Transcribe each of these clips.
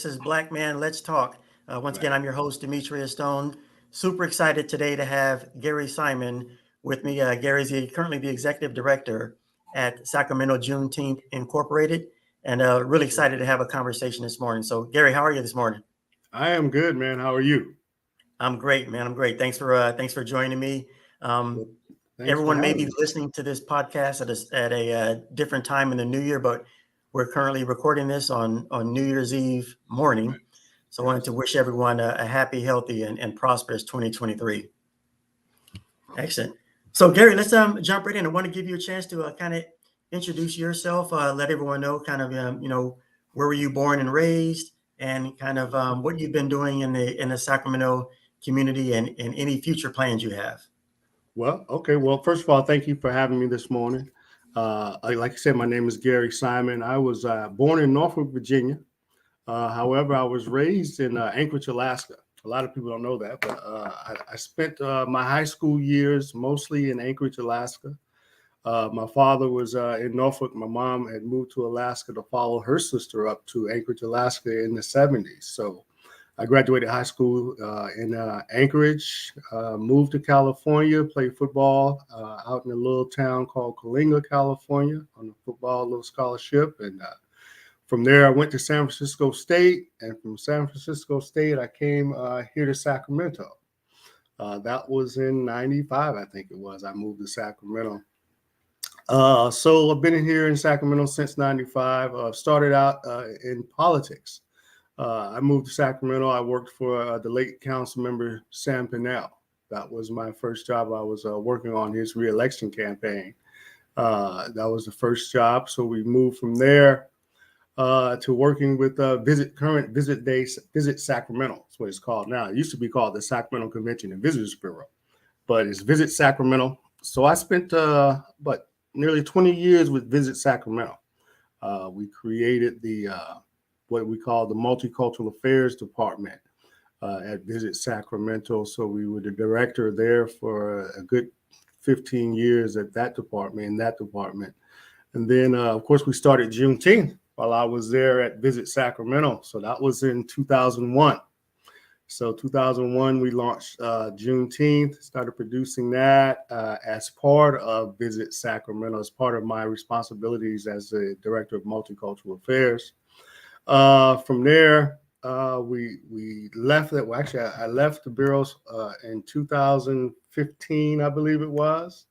is Black Man Let's Talk. Once Right. again, I'm your host, Demetrius Stone. Super excited today to have Gary Simon with me. Gary's currently the executive director at Sacramento Juneteenth Incorporated, and really excited to have a conversation this morning. So, Gary, how are you this morning? I am good, man. How are you? I'm great, man. I'm great. Thanks for joining me. Um, Well, thanks for Everyone may having be me. listening to this podcast at a different time in the new year, but we're currently recording this on New Year's Eve morning. Right. So I wanted Yes. to wish everyone a happy, healthy, and prosperous 2023. Excellent. So Gary, let's jump right in. I want to give you a chance to kind of introduce yourself, let everyone know kind of where were you born and raised, and kind of what you've been doing in the Sacramento community, and any future plans you have. Well, okay. Well, first of all, thank you for having me this morning. Like I said, my name is Gary Simon. I was born in Norfolk, Virginia. However, I was raised in Anchorage, Alaska. A lot of people don't know that, but I spent my high school years mostly in Anchorage, Alaska. My father was in Norfolk. My mom had moved to Alaska to follow her sister up to Anchorage, Alaska in the 70s. So I graduated high school in Anchorage, moved to California, played football out in a little town called Coalinga, California on a football little scholarship. And from there, I went to San Francisco State. And from San Francisco State, I came here to Sacramento. That was in 95, I think it was. I moved to Sacramento. So I've been in here in Sacramento since 95. Started out in politics. I moved to Sacramento. I worked for the late council member, Sam Pinnell. That was my first job. I was working on his reelection campaign. That was the first job. So we moved from there to working with Visit Sacramento. That's what it's called now. It used to be called the Sacramento Convention and Visitors Bureau, but it's Visit Sacramento. So I spent nearly 20 years with Visit Sacramento. We created the what we call the Multicultural Affairs Department at Visit Sacramento. So we were the director there for a good 15 years at that department. And then, of course, we started Juneteenth while I was there at Visit Sacramento. So that was in 2001. So 2001, we launched Juneteenth, started producing that as part of Visit Sacramento, as part of my responsibilities as the Director of Multicultural Affairs. From there, we left that. Well, actually, I left the bureaus in 2015, I believe it was.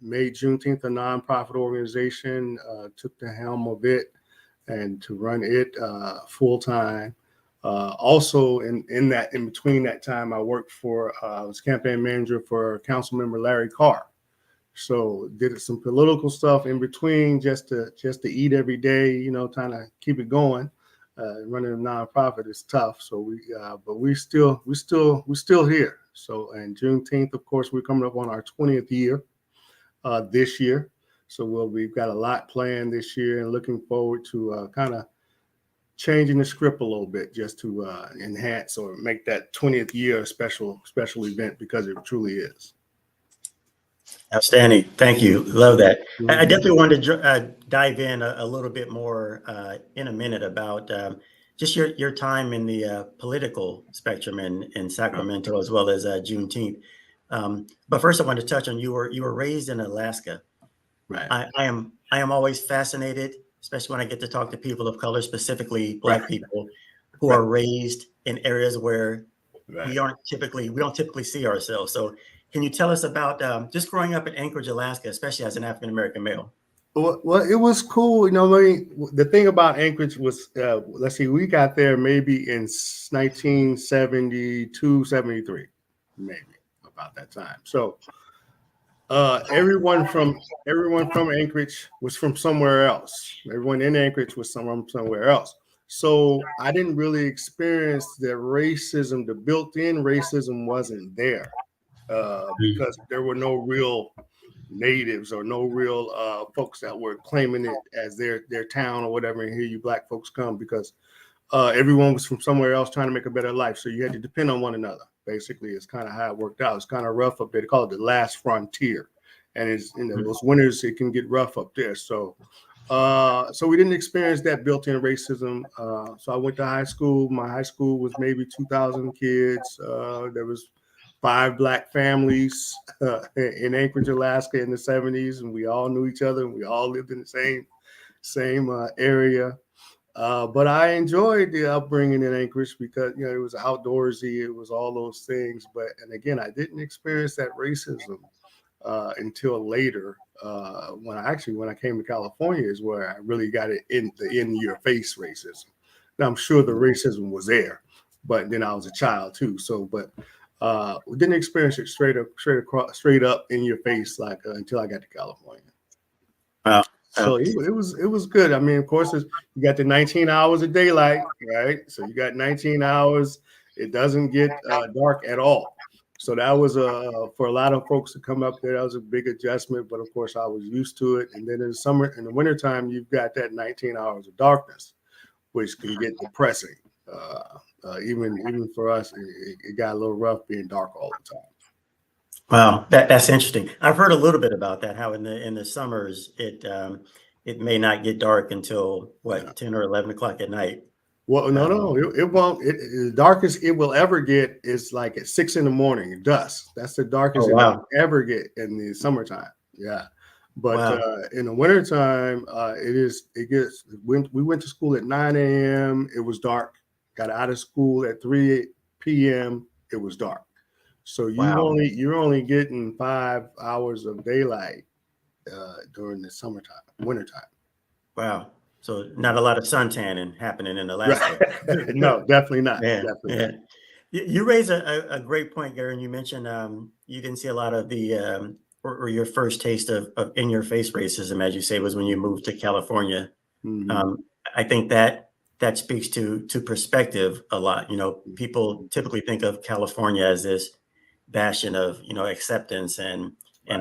Made Juneteenth a nonprofit organization, took the helm of it and to run it full time. Also, in between that time, I worked I was campaign manager for Council Member Larry Carr. So did some political stuff in between just to eat every day, trying to keep it going. Running a nonprofit is tough. So we're still here. So and Juneteenth, of course, we're coming up on our 20th year this year. So we've got a lot planned this year and looking forward to kind of changing the script a little bit just to enhance or make that 20th year a special event because it truly is. Outstanding. Thank you. Love that. I Mm-hmm. definitely wanted to dive in a little bit more in a minute about just your time in the political spectrum in Sacramento as well as Juneteenth. But first, I wanted to touch on you were raised in Alaska. Right. I am always fascinated, especially when I get to talk to people of color, specifically Black Right. people, who Right. are raised in areas where Right. we don't typically see ourselves. So can you tell us about just growing up in Anchorage, Alaska, especially as an African American male? Well, it was cool. The thing about Anchorage was, let's see, we got there maybe in 1972, 73, maybe about that time. So everyone from Anchorage was from somewhere else. Everyone in Anchorage was somewhere else. So I didn't really experience the racism. The built-in racism wasn't there because there were no real natives or no real folks that were claiming it as their town or whatever. And here you Black folks come because everyone was from somewhere else trying to make a better life. So you had to depend on one another. Basically, it's kind of how it worked out. It's kind of rough up there. They call it the last frontier. And it's those winters, it can get rough up there. So So we didn't experience that built-in racism. So I went to high school. My high school was maybe 2,000 kids. There was 5 Black families in Anchorage, Alaska in the 70s, and we all knew each other, and we all lived in the same area. But I enjoyed the upbringing in Anchorage because, you know, it was outdoorsy, it was all those things. But, and again, I didn't experience that racism until later. When I came to California is where I really got it in your face racism. Now I'm sure the racism was there, but then I was a child too. So, but we didn't experience it straight up in your face like until I got to California. Wow. So it was good. I mean, of course, you got the 19 hours of daylight, right? So you got 19 hours. It doesn't get dark at all. So that was for a lot of folks to come up there. That was a big adjustment, but of course I was used to it. And then in the wintertime, you've got that 19 hours of darkness, which can get depressing. Even for us, it got a little rough being dark all the time. Wow, that's interesting. I've heard a little bit about that. How in the summers it may not get dark until what 10 or 11 o'clock at night. Well, no, it won't. The darkest it will ever get is like at 6 a.m, dusk. That's the darkest it will ever get in the summertime. Yeah, but in the wintertime, we went to school at 9 a.m. It was dark. Got out of school at 3 p.m. It was dark. So you're only getting 5 hours of daylight during the wintertime. Wow. So not a lot of sun tanning happening in Alaska. Right. No, definitely not. Yeah, definitely yeah. not. You raise a great point, Gary, and you mentioned you didn't see a lot of the or your first taste of in-your-face racism, as you say, was when you moved to California. Mm-hmm. I think that speaks to perspective a lot. You know, people typically think of California as this bastion of, you know, acceptance and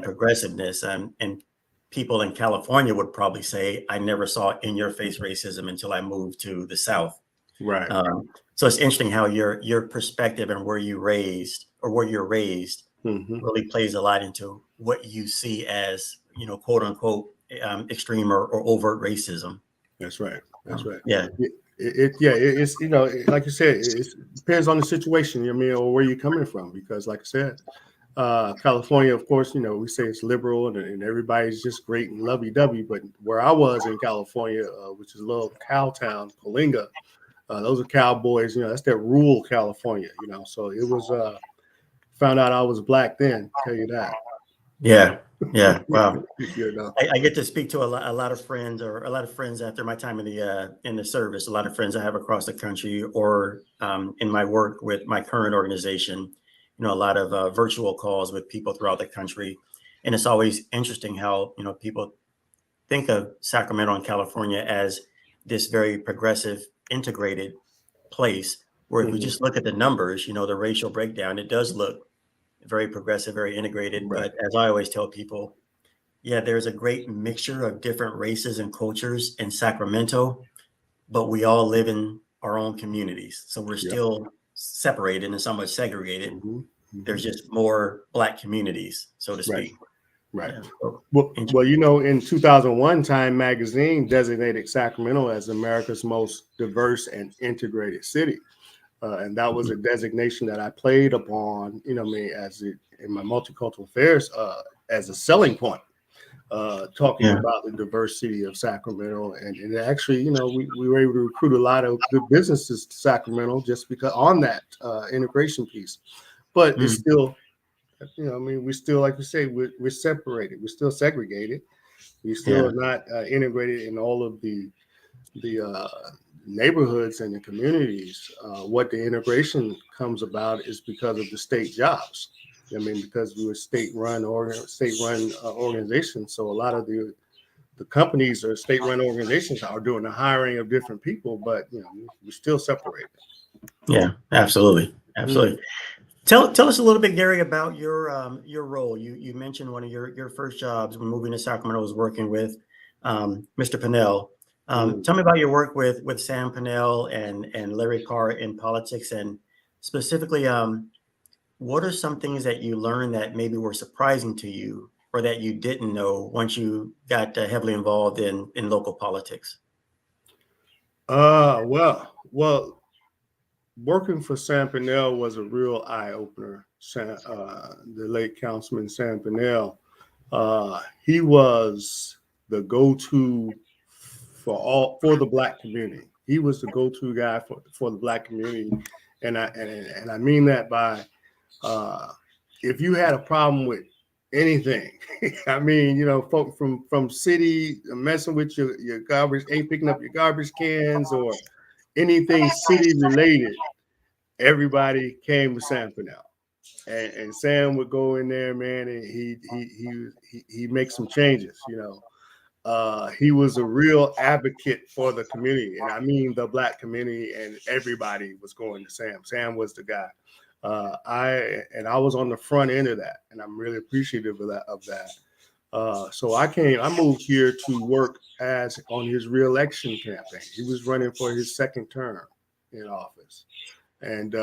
progressiveness, and people in California would probably say, I never saw in-your-face racism until I moved to the South. Right. So it's interesting how your perspective and where you're raised mm-hmm. really plays a lot into what you see as, you know, quote unquote, extreme or overt racism. That's right. That's right. Yeah. It's, you know, like you said, it depends on the situation, I mean, or where you're coming from, because like I said, California, of course, you know, we say it's liberal and everybody's just great and lovey-dovey, but where I was in California, which is a little cow town, Coalinga, those are cowboys, you know, that's that rural California, you know, so it was, found out I was Black then, tell you that. Yeah. Wow. You know. I get to speak to a lot of friends, or a lot of friends after my time in the service. A lot of friends I have across the country, or in my work with my current organization. You know, a lot of virtual calls with people throughout the country, and it's always interesting how, you know, people think of Sacramento and California as this very progressive, integrated place. Where if we just look at the numbers, you know, the racial breakdown, it does look very progressive, very integrated. Right. But as I always tell people, yeah, there's a great mixture of different races and cultures in Sacramento, but we all live in our own communities. So we're still separated and somewhat segregated. There's just more Black communities, so to speak. Right. Yeah. Well, you know, in 2001, Time Magazine designated Sacramento as America's most diverse and integrated city. And that was a designation that I played upon, you know, in my multicultural affairs as a selling point, talking about the diversity of Sacramento. And actually, you know, we were able to recruit a lot of good businesses to Sacramento just because on that integration piece. But it's still, you know, I mean, we still, like you say, we're separated. We're still segregated. We still are not integrated in all of the neighborhoods and the communities. What the integration comes about is because of the state jobs. I mean, because we're state-run organizations, so a lot of the companies or state-run organizations are doing the hiring of different people, but you know, we're still separated. Yeah, absolutely. Tell us a little bit, Gary, about your role. You mentioned one of your first jobs when moving to Sacramento was working with Mr. Pinnell. Tell me about your work with Sam Pinnell and Larry Carr in politics, and specifically, what are some things that you learned that maybe were surprising to you or that you didn't know once you got heavily involved in local politics? Well, working for Sam Pinnell was a real eye opener. The late Councilman Sam Pinnell, he was the go-to for the Black community. He was the go-to guy for the Black community, and I mean that by if you had a problem with anything, I mean, you know, folk from city messing with your garbage, ain't picking up your garbage cans or anything city related, everybody came to Sam Pinnell. And Sam would go in there, man, and he make some changes, you know. He was a real advocate for the community, and I mean the Black community, and everybody was going to Sam. Sam was the guy. I was on the front end of that, and I'm really appreciative of that. So I moved here to work on his reelection campaign. He was running for his second term in office, and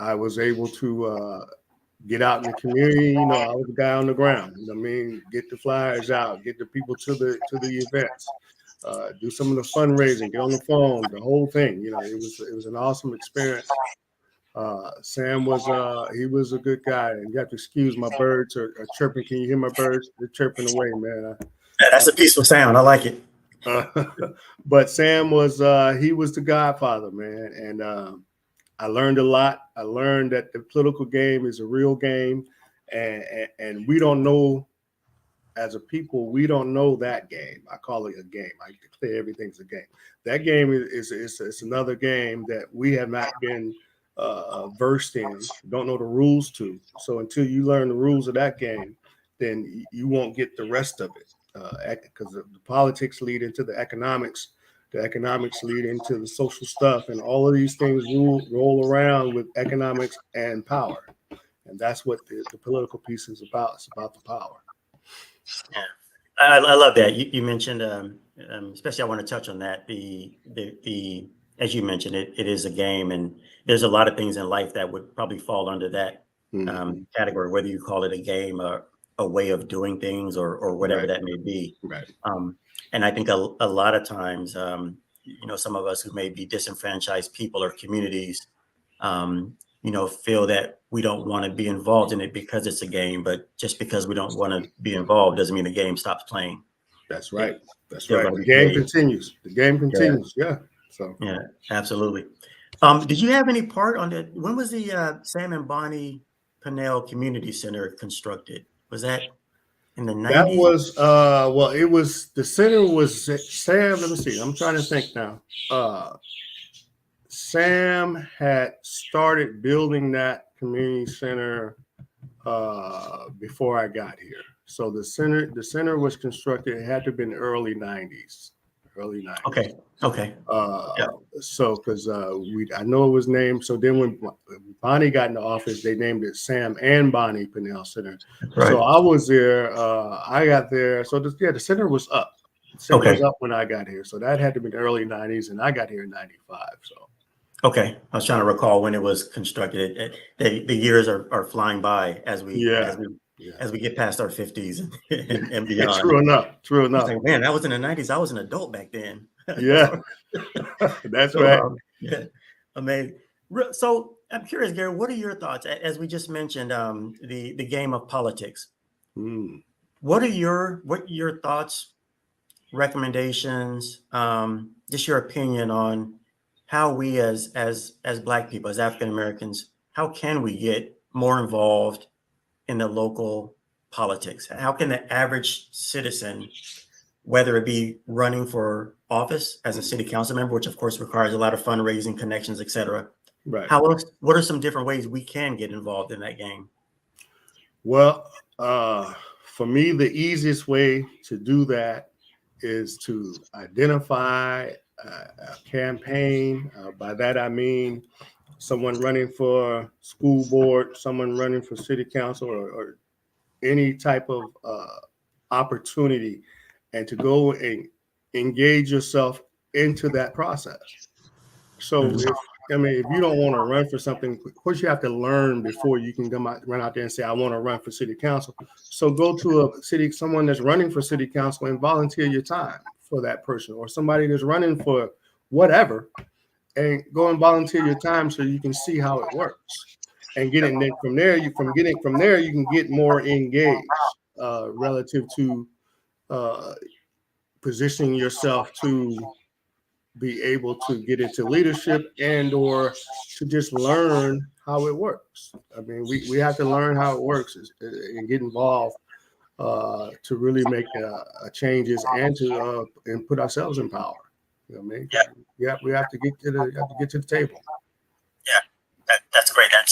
I was able to get out in the community. You know, I was the guy on the ground. You know what I mean? Get the flyers out, get the people to the events, do some of the fundraising, get on the phone, the whole thing. You know, it was an awesome experience. Sam was he was a good guy, and you have to excuse my birds are chirping. Can you hear my birds? They're chirping away, man. That's a peaceful sound. I like it. But Sam was he was the godfather, man, and I learned a lot. I learned that the political game is a real game, and we don't know, as a people, we don't know that game. I call it a game. I declare everything's a game. That game is another game that we have not been versed in, don't know the rules to. So until you learn the rules of that game, then you won't get the rest of it, because the politics lead into the economics. The economics lead into the social stuff, and all of these things roll around with economics and power. And that's what the political piece is about. It's about the power. Yeah, I love that. You mentioned, especially I want to touch on that. The as you mentioned, it is a game, and there's a lot of things in life that would probably fall under that category, whether you call it a game or a way of doing things or whatever Right. that may be. Right. And I think a lot of times, you know, some of us who may be disenfranchised people or communities, you know, feel that we don't want to be involved in it because it's a game, but just because we don't want to be involved doesn't mean the game stops playing. That's right. That's Still right. gotta The be game played. continues. The game continues. Yeah. So Yeah, absolutely. Did you have any part on that? When was the Sam and Bonnie Pinnell Community Center constructed? Was that in the that 90s? was well, it was the center was Sam. Let me see. I'm trying to think now. Sam had started building that community center before I got here. So the center was constructed. It had to have been early 90s. Okay. Yeah. So because I know it was named. So then when Bonnie got into office, they named it Sam and Bonnie Pinnell Center. Right. So I was there. I got there. So the center was up. The center was up when I got here. So that had to be the early 90s, and I got here in 95. So. Okay, I was trying to recall when it was constructed. The years are flying by as we get past our 50s and beyond. True enough. Like, man, that was in the 90s. I was an adult back then. Yeah, that's right. Yeah, amazing. So I'm curious, Gary, what are your thoughts? As we just mentioned, the game of politics. What are your thoughts, recommendations, just your opinion on how we as Black people, as African Americans, how can we get more involved in the local politics? How can the average citizen, whether it be running for office as a city council member, which of course requires a lot of fundraising, connections, et cetera. Right. What are some different ways we can get involved in that game? Well, for me, the easiest way to do that is to identify a campaign. By that, I mean someone running for school board, someone running for city council, or any type of opportunity, and to go and engage yourself into that process. So I mean, if you don't want to run for something, of course you have to learn before you can run out there and say, I want to run for city council. So go to someone that's running for city council and volunteer your time for that person, or somebody that's running for whatever, and go and volunteer your time so you can see how it works. And getting then from there, you can get more engaged relative to positioning yourself to be able to get into leadership and or to just learn how it works. I mean, we have to learn how it works and get involved to really make changes and to and put ourselves in power. You know what I mean? Yeah, we have to get to the table. Yeah, that's great. I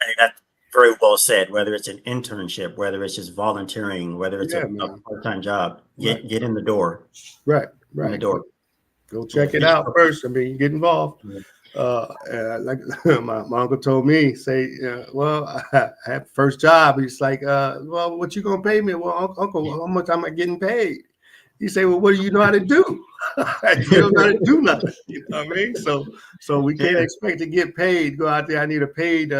think that's very well said. Whether it's an internship, whether it's just volunteering, whether it's a part-time job, get in the door. Right. In the door. Go check it out first. I mean, get involved. Like my uncle told me, well, I had first job. He's like, well, what you gonna pay me? Well, uncle, how much am I getting paid? He say, well, what do you know how to do? You don't know how to do nothing. You know what I mean? So we can't expect to get paid. Go out there. I need a paid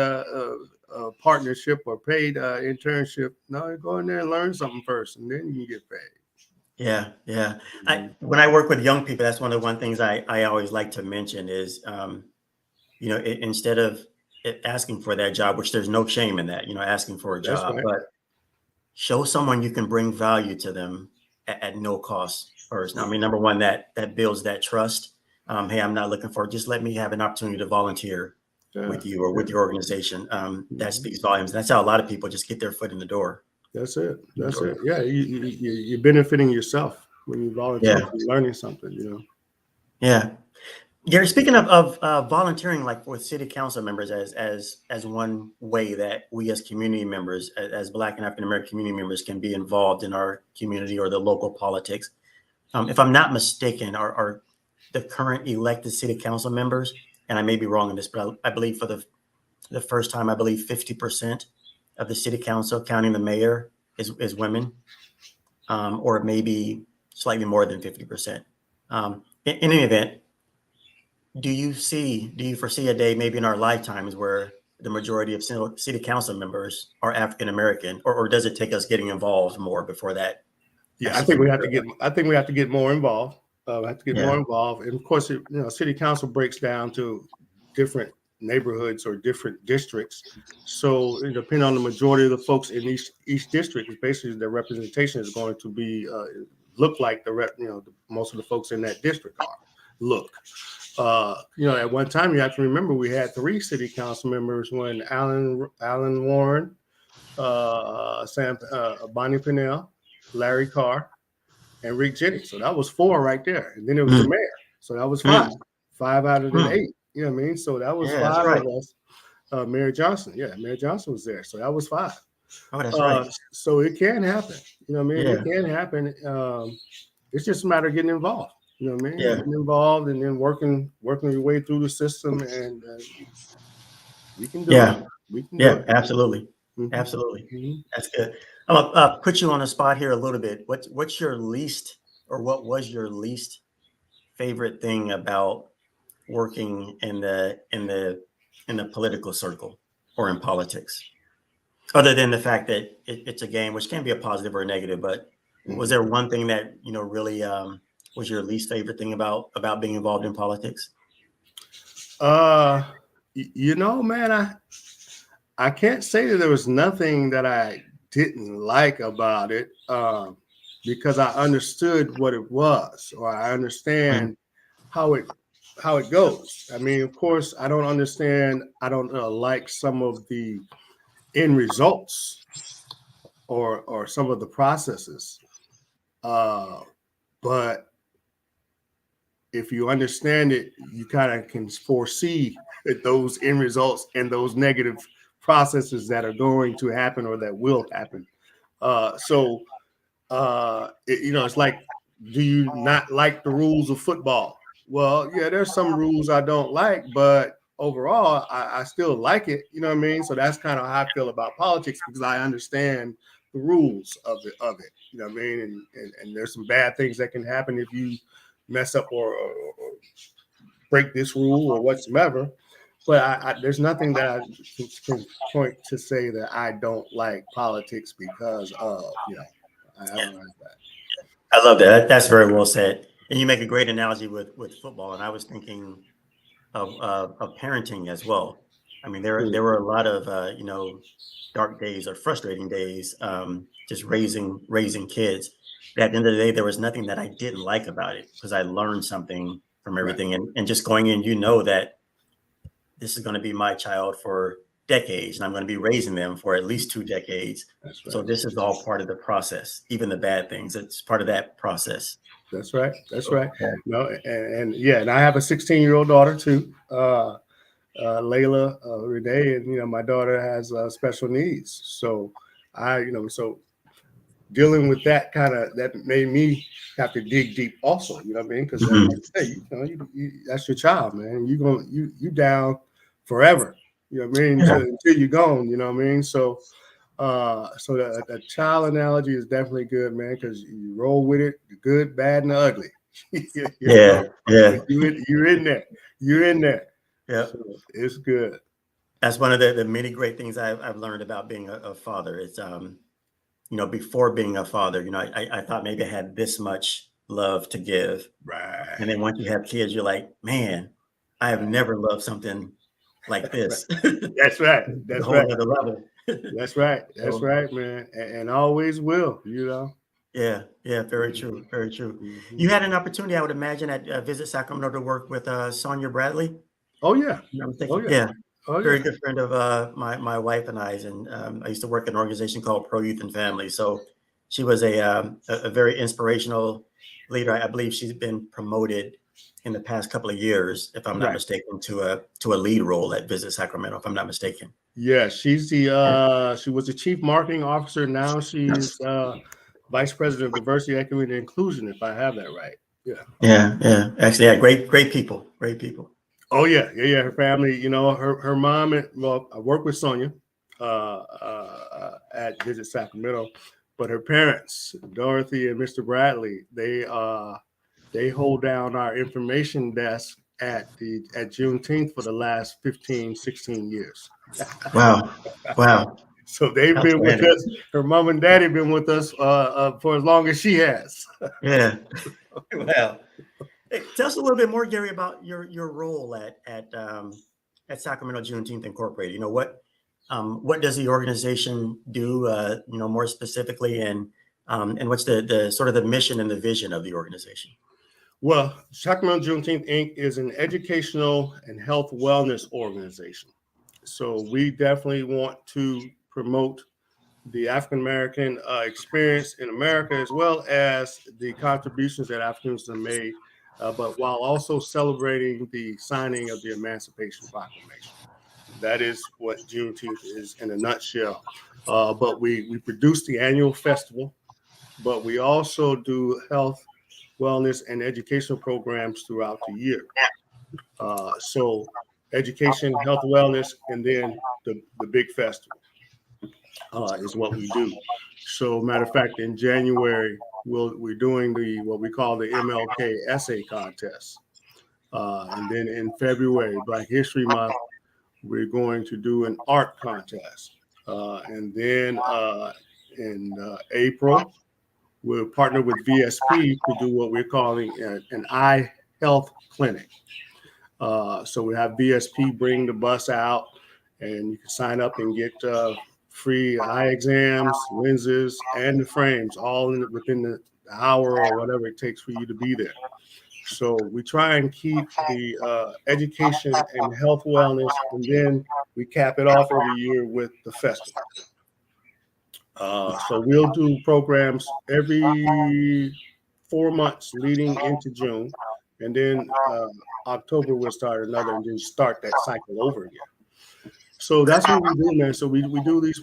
partnership or paid internship. No, go in there and learn something first, and then you can get paid. Yeah. When I work with young people, that's one of the things I always like to mention is, instead of asking for that job, which there's no shame in that, asking for a job, but show someone you can bring value to them at no cost first. I mean, number one, that builds that trust. Hey, I'm not looking for, just let me have an opportunity to volunteer with you or with your organization. That speaks volumes. That's how a lot of people just get their foot in the door. That's it. Yeah, you're benefiting yourself when you volunteer. You're learning something, Yeah. Gary, speaking of volunteering, like with city council members, as one way that we as community members, as Black and African American community members, can be involved in our community or the local politics. If I'm not mistaken, are the current elected city council members, and I may be wrong in this, but I believe for the first time, I believe 50% of the city council, counting the mayor, is women, or maybe slightly more than 50%. In any event, do you foresee a day maybe in our lifetimes where the majority of city council members are African American, or does it take us getting involved more before that? Yeah, I think we have to get more involved. More involved, and of course, city council breaks down to different neighborhoods or different districts. So, depending on the majority of the folks in each district, is basically their representation is going to be look like most of the folks in that district are. At one time, you have to remember we had 3 city council members when Alan Warren, Bonnie Pennell, Larry Carr, and Rick Jennings. So that was 4 right there. And then it was the mayor. So that was 5. 5 out of the 8. You know what I mean? So that was 5 of us. Mayor Johnson. Yeah, Mayor Johnson was there. So that was 5. Oh, that's right. So it can happen. You know what I mean? It can happen. It's just a matter of getting involved. You know what I mean? Yeah. Getting involved and then working your way through the system, and we can do it. We can do it. Absolutely. Mm-hmm. Absolutely. Mm-hmm. That's good. I'm gonna put you on the spot here a little bit. What's your least, or what was your least favorite thing about working in the political circle or in politics, other than the fact that it's a game, which can be a positive or a negative? But was there one thing that really was your least favorite thing about being involved in politics? Man, I can't say that there was nothing that I didn't like about it, because I understood what it was, or I understand how it goes. I mean, of course, I don't understand. I don't like some of the end results or some of the processes, but if you understand it, you kind of can foresee those end results and those negative processes that are going to happen or that will happen. It's like, do you not like the rules of football? Well, yeah, there's some rules I don't like, but overall, I still like it. You know what I mean? So that's kind of how I feel about politics, because I understand the rules of it. You know what I mean? And there's some bad things that can happen if you mess up or break this rule or whatsoever. But there's nothing that I can point to say that I don't like politics because of, I don't like that. I love that. That's very well said. And you make a great analogy with football. And I was thinking of parenting as well. I mean, there were a lot of dark days or frustrating days, just raising kids. But at the end of the day, there was nothing that I didn't like about it because I learned something from everything. Right. And just going in, that this is going to be my child for decades, and I'm going to be raising them for at least 2 decades. That's right. So this is all part of the process, even the bad things. It's part of that process. That's right. That's right. No, and I have a 16-year-old daughter too, Layla Renee, and my daughter has special needs. So so dealing with that that made me have to dig deep also. You know what I mean? Because like I say, that's your child, man. You down forever. You know what I mean? Until you're gone. You know what I mean? So. So the child analogy is definitely good, man, because you roll with it, the good, bad, and the ugly. Yeah. You're in there. You're in there. Yeah, so it's good. That's one of the many great things I've learned about being a father. It's before being a father, I thought maybe I had this much love to give, right? And then once you have kids, you're like, man, I have never loved something like this. That's right. That's a whole right. other level. That's right. That's right, man. And always will, Yeah, very true. Very true. Mm-hmm. You had an opportunity, I would imagine, at Visit Sacramento to work with Sonia Bradley. Oh, yeah. Very good friend of my wife and I's. And I used to work in an organization called Pro Youth and Family. So she was a very inspirational leader. I believe she's been promoted in the past couple of years, if I'm not mistaken, to a lead role at Visit Sacramento, if I'm not mistaken. Yeah, she's she was the chief marketing officer. Now she's vice president of diversity, equity, and inclusion, if I have that right. Yeah. Actually, great people. Oh yeah. Her family, her mom I work with Sonia at Visit Sacramento, but her parents, Dorothy and Mr. Bradley, they hold down our information desk at Juneteenth for the last 15, 16 years. Wow. So they've been with us. Her mom and daddy been with us for as long as she has. Yeah. Wow. Hey, tell us a little bit more, Gary, about your role at Sacramento Juneteenth Incorporated. What does the organization do? More specifically, and what's the sort of the mission and the vision of the organization? Well, Sacramento Juneteenth Inc. is an educational and health wellness organization. So we definitely want to promote the African-American experience in America, as well as the contributions that Africans have made, but while also celebrating the signing of the Emancipation Proclamation. That is what Juneteenth is in a nutshell. But we produce the annual festival, but we also do health, wellness, and educational programs throughout the year. So education, health, wellness, and then the big festival is what we do. So matter of fact, in January, we're doing what we call the MLK essay contest. And then in February, Black History Month, we're going to do an art contest. And then in April, we'll partner with VSP to do what we're calling an eye health clinic. So we have VSP bring the bus out, and you can sign up and get free eye exams, lenses, and the frames, all within the hour or whatever it takes for you to be there. So we try and keep the education and health wellness, and then we cap it off every year with the festival. So we'll do programs every 4 months leading into June, and then October we'll start another, and then start that cycle over again. So that's what we do, man. So we do these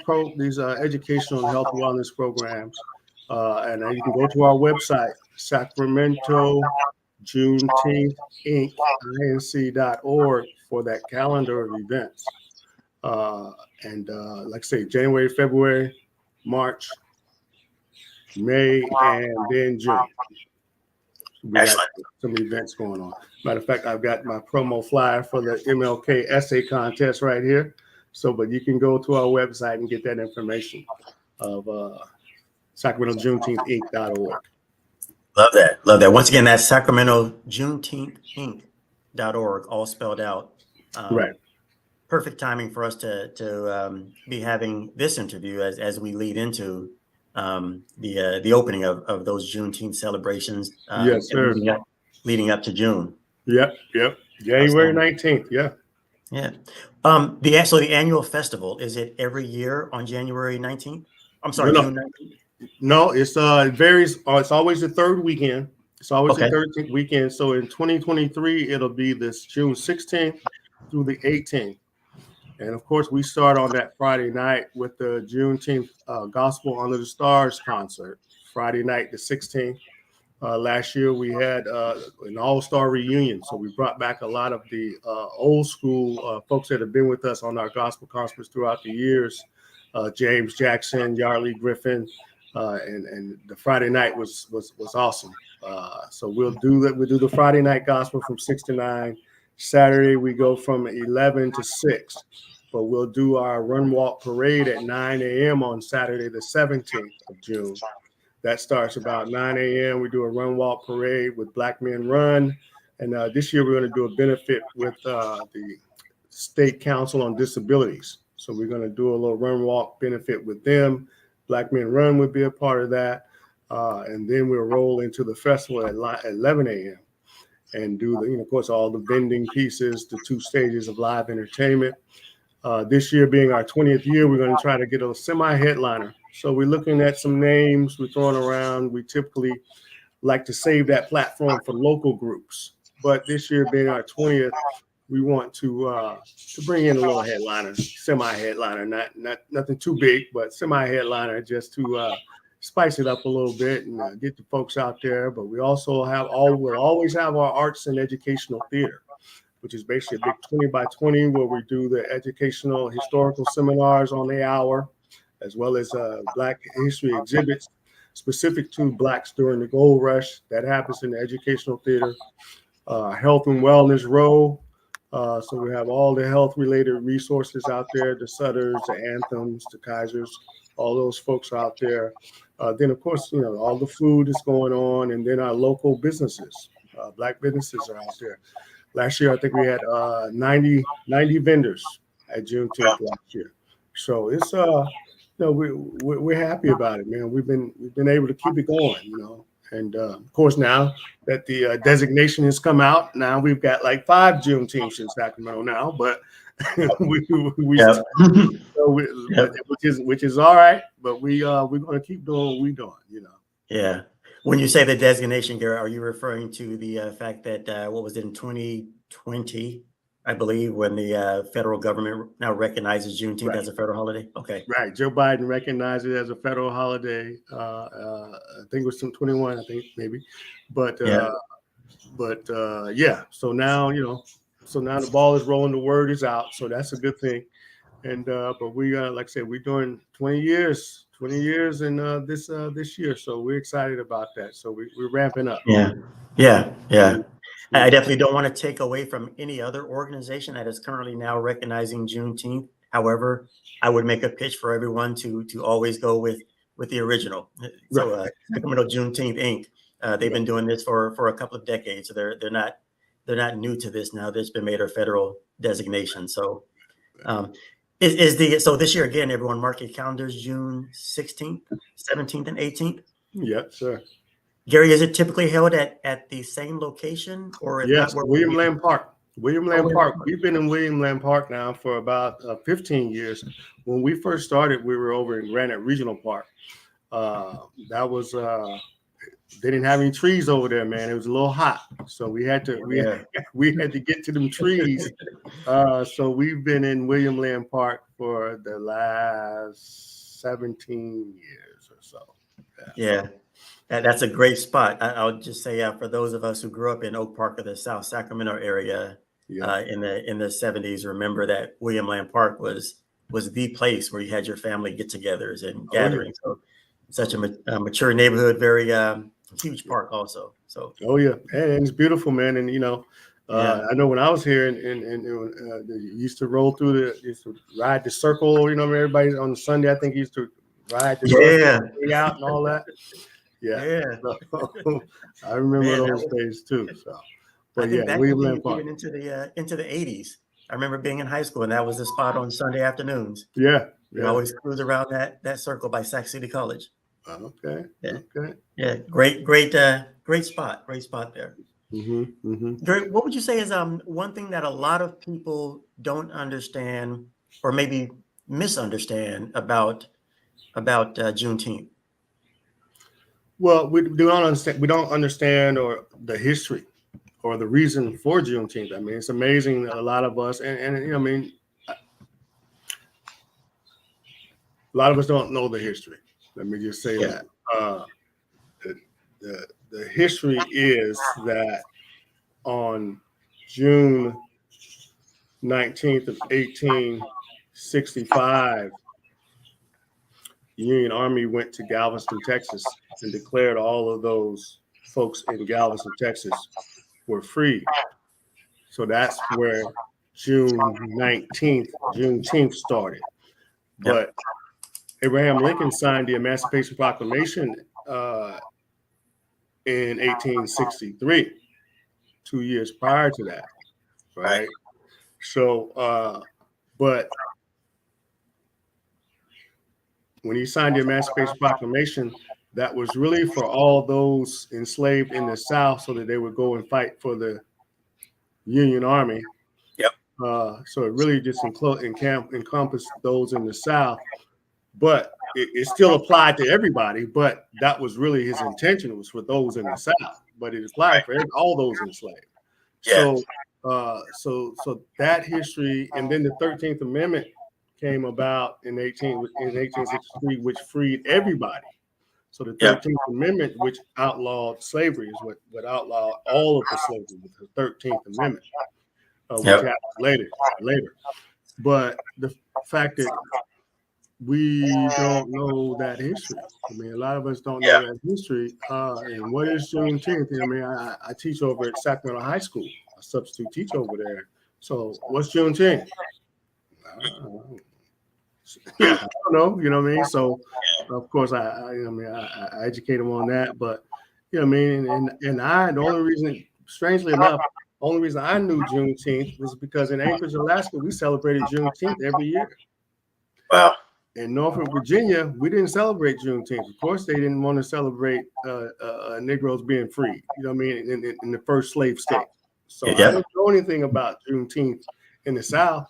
educational and health wellness programs, and you can go to our website, Sacramento Juneteenth Inc. Inc.org for that calendar of events. And like I say, January, February, March, May, and then June. We got Excellent. some events going on. Matter of fact, I've got my promo flyer for the MLK essay contest right here. So, but you can go to our website and get that information of Sacramento Juneteenth Inc.org. Love that. Love that. Once again, that's Sacramento Juneteenth Inc.org, all spelled out. Right. Perfect timing for us to be having this interview as we lead into the opening of those Juneteenth celebrations. Yes, sir. Leading up to June. Yep. January 19th. Yeah. Yeah. The annual festival, is it every year on January 19th? I'm sorry, No. June 19th? No, it varies. It's always the third weekend. It's always Okay. the 13th weekend. So in 2023, it'll be this June 16th through the 18th. And of course, we start on that Friday night with the Juneteenth Gospel Under the Stars concert, Friday night, the 16th. Last year, we had an all-star reunion. So we brought back a lot of the old school folks that have been with us on our gospel concerts throughout the years. James Jackson, Yardley Griffin, and the Friday night was awesome. So we'll do that. We'll do the Friday night gospel from 6 to 9. Saturday, we go from 11 to 6. But we'll do our run walk parade at 9 a.m. on Saturday, the 17th of June. That starts about 9 a.m. We do a run walk parade with Black Men Run. And this year, we're going to do a benefit with the State Council on Disabilities. So we're going to do a little run walk benefit with them. Black Men Run would be a part of that. And then we'll roll into the festival at 11 a.m. and do, of course, all the vending pieces, the 2 stages of live entertainment. This year being our 20th year, we're going to try to get a semi-headliner. So we're looking at some names we're throwing around. We typically like to save that platform for local groups. But this year being our 20th, we want to bring in a little headliner, semi-headliner, not nothing too big, but semi-headliner just to spice it up a little bit and get the folks out there. But we also we'll always have our arts and educational theater, which is basically a big 20 by 20 where we do the educational historical seminars on the hour, as well as Black history exhibits specific to Blacks during the gold rush. That happens in the educational theater. Health and wellness row. So we have all the health related resources out there, the Sutters, the Anthems, the Kaisers, all those folks out there. Then of course, all the food is going on, and then our local businesses, Black businesses are out there. Last year, I think we had 90 vendors at Juneteenth last year. So it's we're happy about it, man. We've been able to keep it going, And of course, now that the designation has come out, now we've got like 5 Juneteenths in Sacramento now, but which is all right. But we're going to keep doing what we're doing, Yeah. When you say the designation, Gary, are you referring to the fact that what was it in 2020, I believe, when the federal government now recognizes Juneteenth as a federal holiday? Okay. Right. Joe Biden recognized it as a federal holiday. I think it was some 21, I think maybe. But yeah. So now, so now the ball is rolling. The word is out. So that's a good thing. And but we like I said, we're doing 20 years in this year. So we're excited about that. So we're ramping up. Yeah. I definitely don't want to take away from any other organization that is currently now recognizing Juneteenth. However, I would make a pitch for everyone to always go with the original. So Sacramento Juneteenth Inc. They've been doing this for a couple of decades. So they're not new to this now. This has been made a federal designation. So so this year again, everyone mark your calendars, June 16th, 17th, and 18th. Yes, sir. Gary, is it typically held at the same location, or yes, William Land Park? William Land Park. We've been in William Land Park now for about 15 years. When we first started, we were over in Granite Regional Park. That was they didn't have any trees over there, man. It was a little hot, so we had to had to get to them trees. So we've been in William Land Park for the last 17 years or so. Yeah. That's a great spot. I'll just say, for those of us who grew up in Oak Park or the South Sacramento area in the 70s, remember that William Land Park was the place where you had your family get-togethers and gatherings. So such a mature neighborhood, very huge park also. So Oh yeah, and it's beautiful, man. And yeah, I know when I was here, and they used to roll through used to ride the circle. Everybody on Sunday, I think used to ride the circle, yeah, hang out, and all that. Yeah, yeah. so, I remember Man, that those was. days too. So, I but yeah, think that William Land continued Park. even into the 80s. I remember being in high school, and that was the spot on Sunday afternoons. Yeah, You yeah. always cruise around that circle by Sac City College. Okay, Yeah, okay. yeah, great spot there. Mm-hmm. Great. What would you say is one thing that a lot of people don't understand, or maybe misunderstand about Juneteenth? Well, we don't understand. We don't understand or the history or the reason for Juneteenth. I mean, it's amazing that a lot of us, and I mean, a lot of us don't know the history. Let me just say Yeah, that. The, the history is that on June 19th of 1865, the Union Army went to Galveston, Texas, and declared all of those folks in Galveston, Texas, were free. So that's where Juneteenth started. yep, But Abraham Lincoln signed the Emancipation Proclamation in 1863, 2 years prior to that, right, right? So, but when he signed the Emancipation Proclamation, that was really for all those enslaved in the South so that they would go and fight for the Union Army. yep, So it really just encompassed those in the South, but it still applied to everybody. But that was really his intention, was for those in the South, but it applied for all those enslaved. yeah, So, so that history, and then the 13th Amendment came about in 1863, which freed everybody. So the yeah, 13th Amendment, which outlawed slavery, is what outlawed all of the slavery with the 13th Amendment, which yep, happened later. But the fact that we don't know that history. I mean, a lot of us don't know yeah. that history. And what is Juneteenth? I mean, I teach over at Sacramento High School. I substitute teach over there. So what's Juneteenth? Yeah, I don't know. You know what I mean? So of course I educate them on that. But you know what I mean? And the only reason, strangely enough, only reason I knew Juneteenth was because in Anchorage, Alaska, we celebrated Juneteenth every year. Wow. In Norfolk, Virginia, we didn't celebrate Juneteenth. Of course, they didn't want to celebrate Negroes being free. You know what I mean? In the first slave state. So I Yeah. didn't know anything about Juneteenth in the South.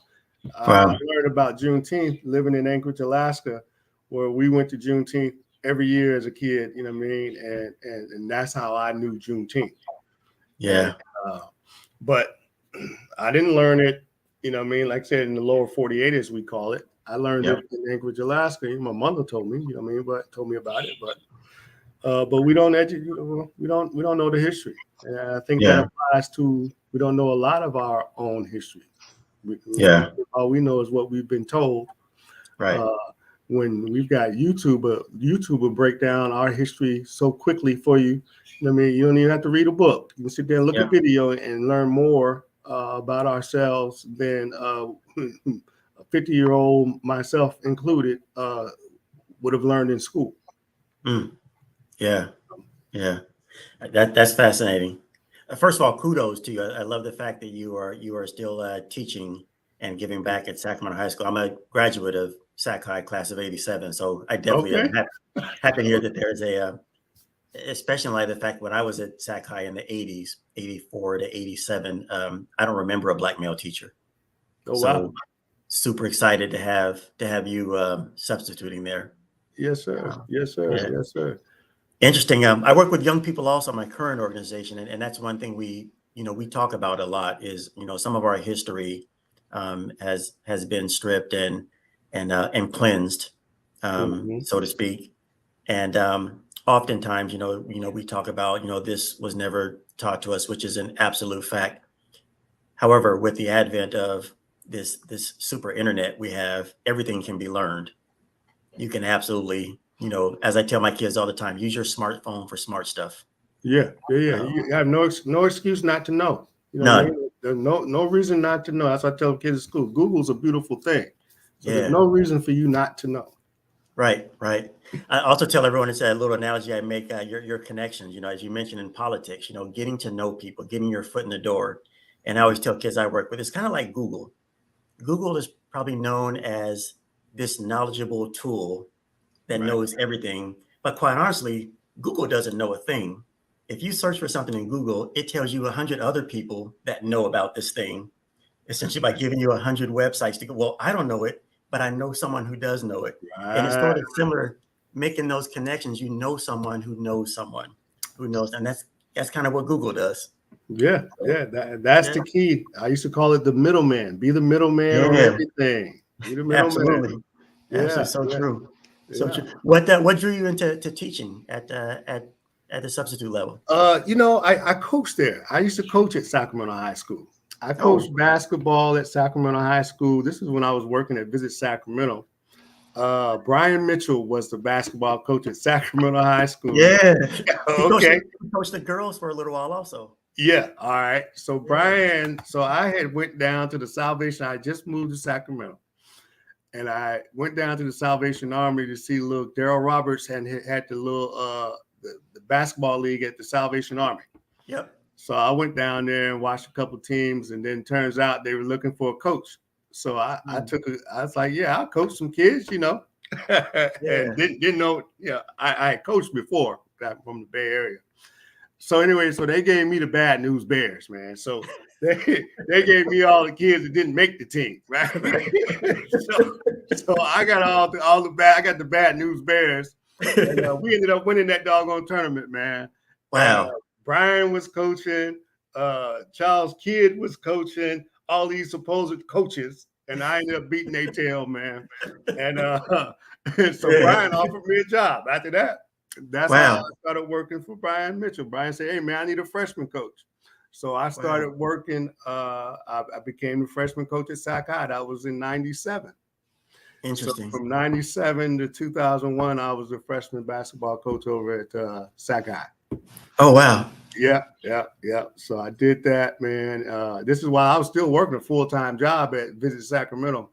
I Wow. learned about Juneteenth living in Anchorage, Alaska, where we went to Juneteenth every year as a kid. You know what I mean? And that's how I knew Juneteenth. And Yeah. but I didn't learn it. You know what I mean? Like I said, in the lower 48, as we call it. I learned Yep. it in Anchorage, Alaska. My mother told me, you know what I mean, but told me about it. But we don't we don't know the history. And I think that Yeah. applies to, we don't know a lot of our own history. Yeah. All we know is what we've been told. Right. When we've got YouTube will break down our history so quickly for you. You know what I mean? You don't even have to read a book. You can sit there and look Yeah. at video and learn more about ourselves than a 50-year-old, myself included, would have learned in school. Mm. Yeah. Yeah. That's fascinating. First of all, kudos to you. I love the fact that you are still teaching and giving back at Sacramento High School. I'm a graduate of Sac High, class of '87, so I definitely Okay. am happy to hear that there's especially in light of the fact when I was at Sac High in the '80s, '84 to '87, I don't remember a black male teacher. Oh wow. So super excited to have you substituting there. Yes, sir. Yes, sir. Yeah. Yes, sir. Interesting. I work with young people also in my current organization, and that's one thing we talk about a lot is some of our history has been stripped and cleansed, Mm-hmm. so to speak. And oftentimes, we talk about this was never taught to us, which is an absolute fact. However, with the advent of this super internet we have, everything can be learned. You can absolutely, as I tell my kids all the time, use your smartphone for smart stuff. Yeah. You have no excuse not to know. You know what I None. mean? There's no reason not to know. That's what I tell kids at school. Google's a beautiful thing. So there's Yeah. no reason for you not to know. Right, right. I also tell everyone, it's a little analogy I make, your connections, as you mentioned in politics, getting to know people, getting your foot in the door. And I always tell kids I work with, it's kind of like Google. Google is probably known as this knowledgeable tool that Right. knows everything. But quite honestly, Google doesn't know a thing. If you search for something in Google, it tells you 100 other people that know about this thing, essentially by giving you 100 websites to go, well, I don't know it, but I know someone who does know it. And it's Right. sort of similar, making those connections. You know someone who knows someone who knows, and that's kind of what Google does. Yeah. That's Yeah, the key. I used to call it the middleman. Be the middleman on yeah, everything. Be the middleman. absolutely, Yeah. absolutely, so true, so Yeah. true. What drew you into teaching at the substitute level? I coached there. I used to coach at Sacramento High School. I coached Oh, basketball at Sacramento High School. This is when I was working at Visit Sacramento. Brian Mitchell was the basketball coach at Sacramento High School. yeah, Okay. he coached the girls for a little while also. Yeah. All right. So Yeah. Brian, so I had went down to the Salvation. I just moved to Sacramento. And I went down to the Salvation Army to see little Daryl Roberts and had the little the basketball league at the Salvation Army. Yep. So I went down there and watched a couple teams, and then turns out they were looking for a coach. So I was like, yeah, I'll coach some kids, and didn't know, I had coached before from the Bay Area. So anyway, so they gave me the bad news bears, man. So they gave me all the kids that didn't make the team, right? so I got all the bad. I got the bad news bears, and we ended up winning that doggone tournament, man. Wow. Brian was coaching, Charles Kidd was coaching, all these supposed coaches, and I ended up beating their tail, man. And so Brian offered me a job after that. That's how I started working for Brian Mitchell. Brian said, "Hey, man, I need a freshman coach." So I started working. I became the freshman coach at Sac High. That was in '97. Interesting. So from '97 to 2001, I was the freshman basketball coach over at Sac High. Oh, wow. Yeah. So I did that, man. This is while I was still working a full-time job at Visit Sacramento.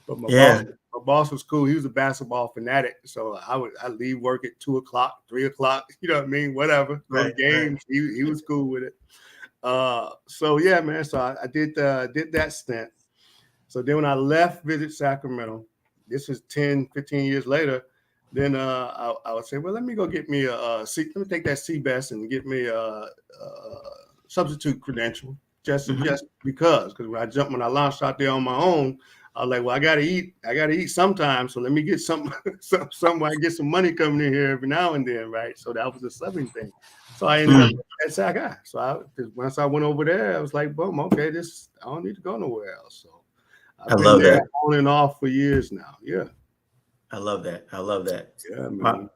But my boss was cool. He was a basketball fanatic. So I'd leave work at 2:00, 3:00, you know what I mean? Whatever. Go to games. Right. He was cool with it. So yeah, man. So I did that stint. So then when I left Visit Sacramento, this is 10, 15 years later, then I would say, well, let me go get me let me take that CBEST and get me a substitute credential just because when I launched out there on my own, I was like, well, I gotta eat sometime. So let me get somewhere I get some money coming in here every now and then, right? So that was a subbing thing. So I ended up at Sac High. So once I went over there, I was like, boom, okay, I don't need to go nowhere else. So I've been there on and off for years now. Yeah. I love that. Yeah, man.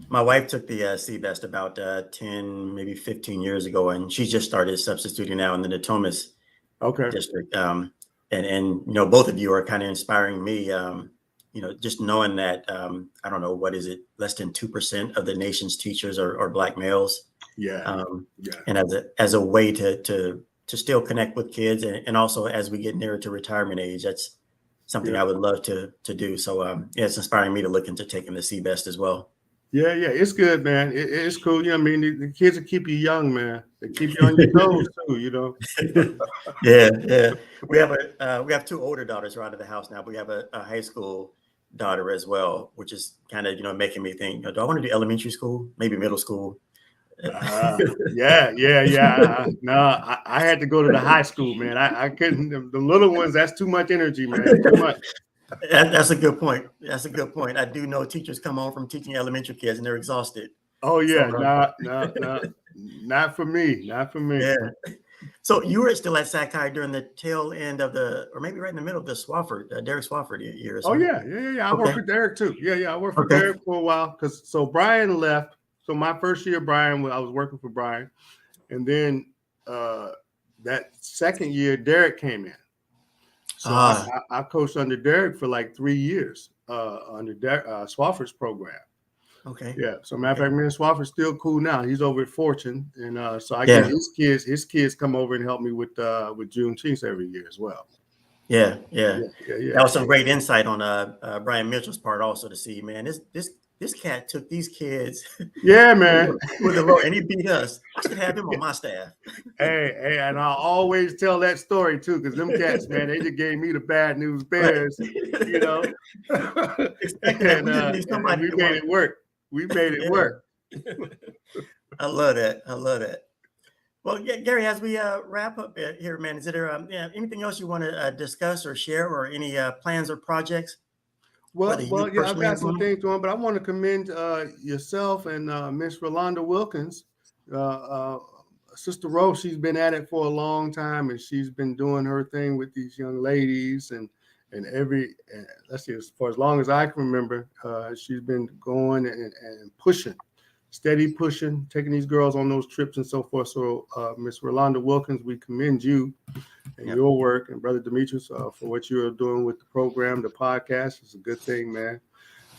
My wife took the CBEST about 10, maybe 15 years ago, and she just started substituting now in the Natomas district. And both of you are kind of inspiring me. Just knowing that I don't know, what is it? Less than 2% of the nation's teachers are Black males. Yeah. And as a way to still connect with kids, and also as we get nearer to retirement age, that's something I would love to do. So it's inspiring me to look into taking the CBEST as well. Yeah, it's good, man. It's cool. You know what I mean? The kids will keep you young, man. They keep you on your toes too, Yeah. We have two older daughters around the house now. But we have a high school daughter as well, which is kind of making me think, do I want to do elementary school, maybe middle school? Yeah. No, I had to go to the high school, man. I couldn't. The little ones, that's too much energy, man. Too much. That's a good point. I do know teachers come home from teaching elementary kids and they're exhausted. Oh yeah, no, not for me. Yeah. So you were still at Sac High during the tail end of or maybe right in the middle of the Swofford, Derek Swofford years. Oh yeah. I worked with Derek too. Yeah, I worked for Derek for a while so Brian left. So my first year, I was working for Brian, and then that second year, Derek came in. So I coached under Derek for like 3 years under Swofford's program. Okay. Yeah. So matter of fact, me and Swafford's still cool now. He's over at Fortune, and so I Yeah. get his kids come over and help me with Juneteenth every year as well. Yeah. Yeah. That was some great insight on Brian Mitchell's part also to see, man, this cat took these kids Yeah, man. with the road and he beat us. I should have him on my staff. Hey, and I always tell that story too, because them cats, man, they just gave me the bad news bears, you know. Expecting that and, we just need somebody and we to made work. it work. We made it Yeah. work. I love that. Well, Gary, as we wrap up here, man, is there anything else you want to discuss or share, or any plans or projects? Well, yeah, I've got some going? things going, but I want to commend yourself and Miss Rolanda Wilkins. Sister Rose, she's been at it for a long time, and she's been doing her thing with these young ladies, and let's see, for as long as I can remember, she's been going and pushing, steady pushing, taking these girls on those trips and so forth. So, Miss Rolanda Wilkins, we commend you and your work, and Brother Demetrius for what you're doing with the program, the podcast. It's a good thing, man.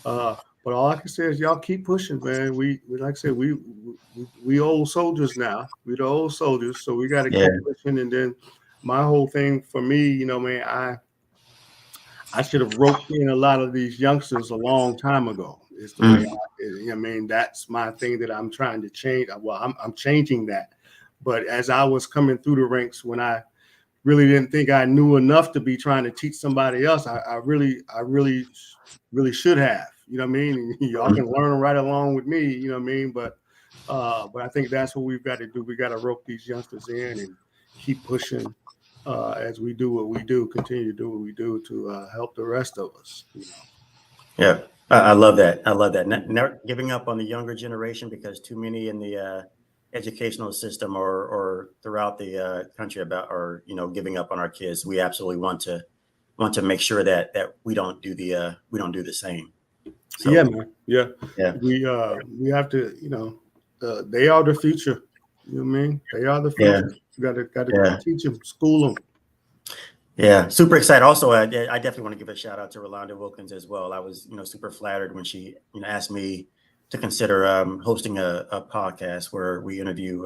But all I can say is y'all keep pushing, man. We like I said, we old soldiers now. We the old soldiers, so we got to keep pushing. And then my whole thing for me, man, I should have roped in a lot of these youngsters a long time ago. Is the way I mean, that's my thing that I'm trying to change. Well, I'm changing that. But as I was coming through the ranks, when I really didn't think I knew enough to be trying to teach somebody else, I really should have. You know what I mean? And y'all can learn right along with me. You know what I mean? But I think that's what we've got to do. We got to rope these youngsters in and keep pushing as we do what we do, continue to do what we do to help the rest of us. Yeah, I love that. Never giving up on the younger generation, because too many in the educational system or throughout the country are giving up on our kids. We absolutely want to make sure that we don't do the same. So, yeah, man. Yeah. We have to, they are the future. You know what I mean? They are the future. Got to teach them, school them. Yeah, super excited. Also, I definitely want to give a shout out to Rolanda Wilkins as well. I was, super flattered when she, asked me to consider hosting a podcast where we interview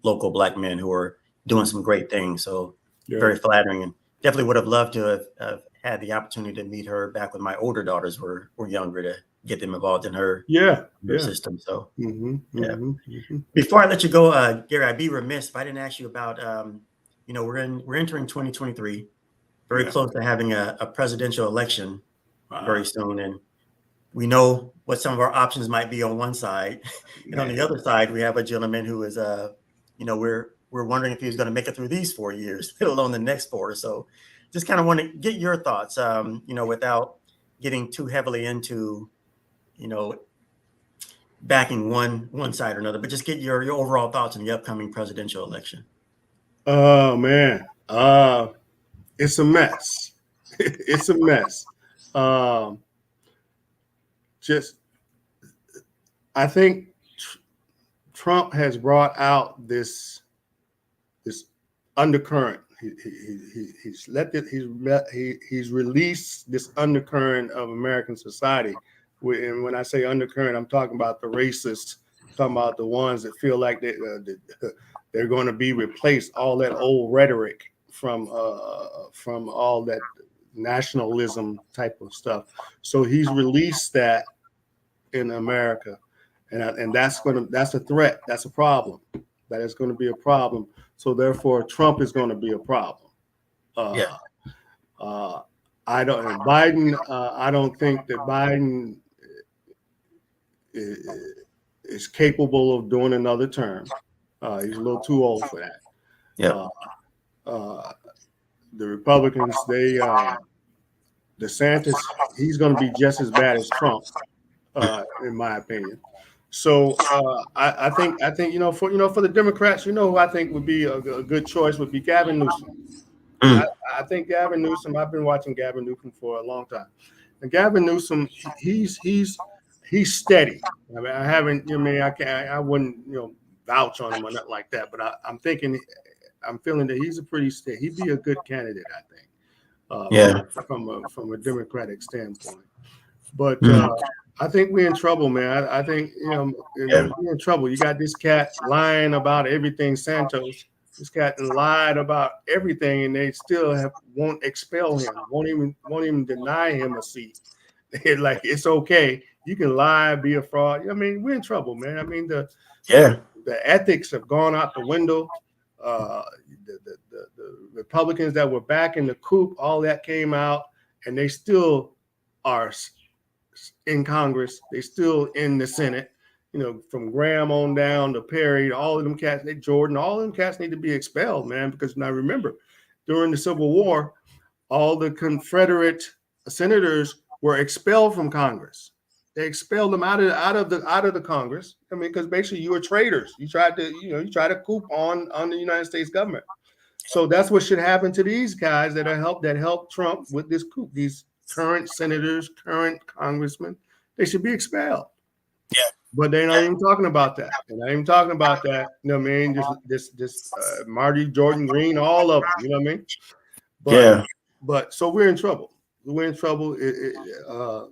local Black men who are doing some great things. So very flattering, and definitely would have loved to have had the opportunity to meet her back when my older daughters were younger, to get them involved in her system. So Before I let you go, Gary, I'd be remiss if I didn't ask you about we're entering 2023, very close to having a presidential election very soon, and we know what some of our options might be on one side, and on the other side we have a gentleman who is we're wondering if he's going to make it through these 4 years, let alone the next 4. So just kind of want to get your thoughts, without getting too heavily into backing one side or another, but just get your overall thoughts on the upcoming presidential election. Oh man, it's a mess. It's a mess. I think Trump has brought out this undercurrent. He's released this undercurrent of American society. And when I say undercurrent, I'm talking about the racists, I'm talking about the ones that feel like they're going to be replaced. All that old rhetoric from all that nationalism type of stuff. So he's released that in America, and that's a threat. That's a problem. That is going to be a problem. So therefore, Trump is going to be a problem. I don't think that Biden is capable of doing another term. He's a little too old for that. The Republicans, DeSantis, he's going to be just as bad as Trump, in my opinion. So I think for the Democrats, who I think would be a good choice would be Gavin Newsom. I think Gavin Newsom. I've been watching Gavin Newsom for a long time, and Gavin Newsom, he's steady. I mean, I wouldn't vouch on him or nothing like that, but I'm feeling that he's he'd be a good candidate, I think. From a Democratic standpoint. But I think we're in trouble, man. I think Yeah. we're in trouble. You got this cat lying about everything, Santos. This cat lied about everything, and they still won't expel him. Won't even deny him a seat. Like, it's okay. You can lie, be a fraud. I mean, we're in trouble, man. I mean, the ethics have gone out the window. The Republicans that were back in the coup, all that came out, and they still are in Congress. They still in the Senate. From Graham on down to Perry, all of them cats, Jordan, all of them cats need to be expelled, man. Because now remember, during the Civil War, all the Confederate senators were expelled from Congress. They expelled them out of the Congress. I mean, because basically you were traitors. You tried to coup on the United States government. So that's what should happen to these guys that helped Trump with this coup. These current senators, current congressmen, they should be expelled. Yeah. But they're not even talking about that. They're not even talking about that. You know what I mean? Just Marty, Jordan Green, all of them. You know what I mean? But so we're in trouble. We're in trouble. The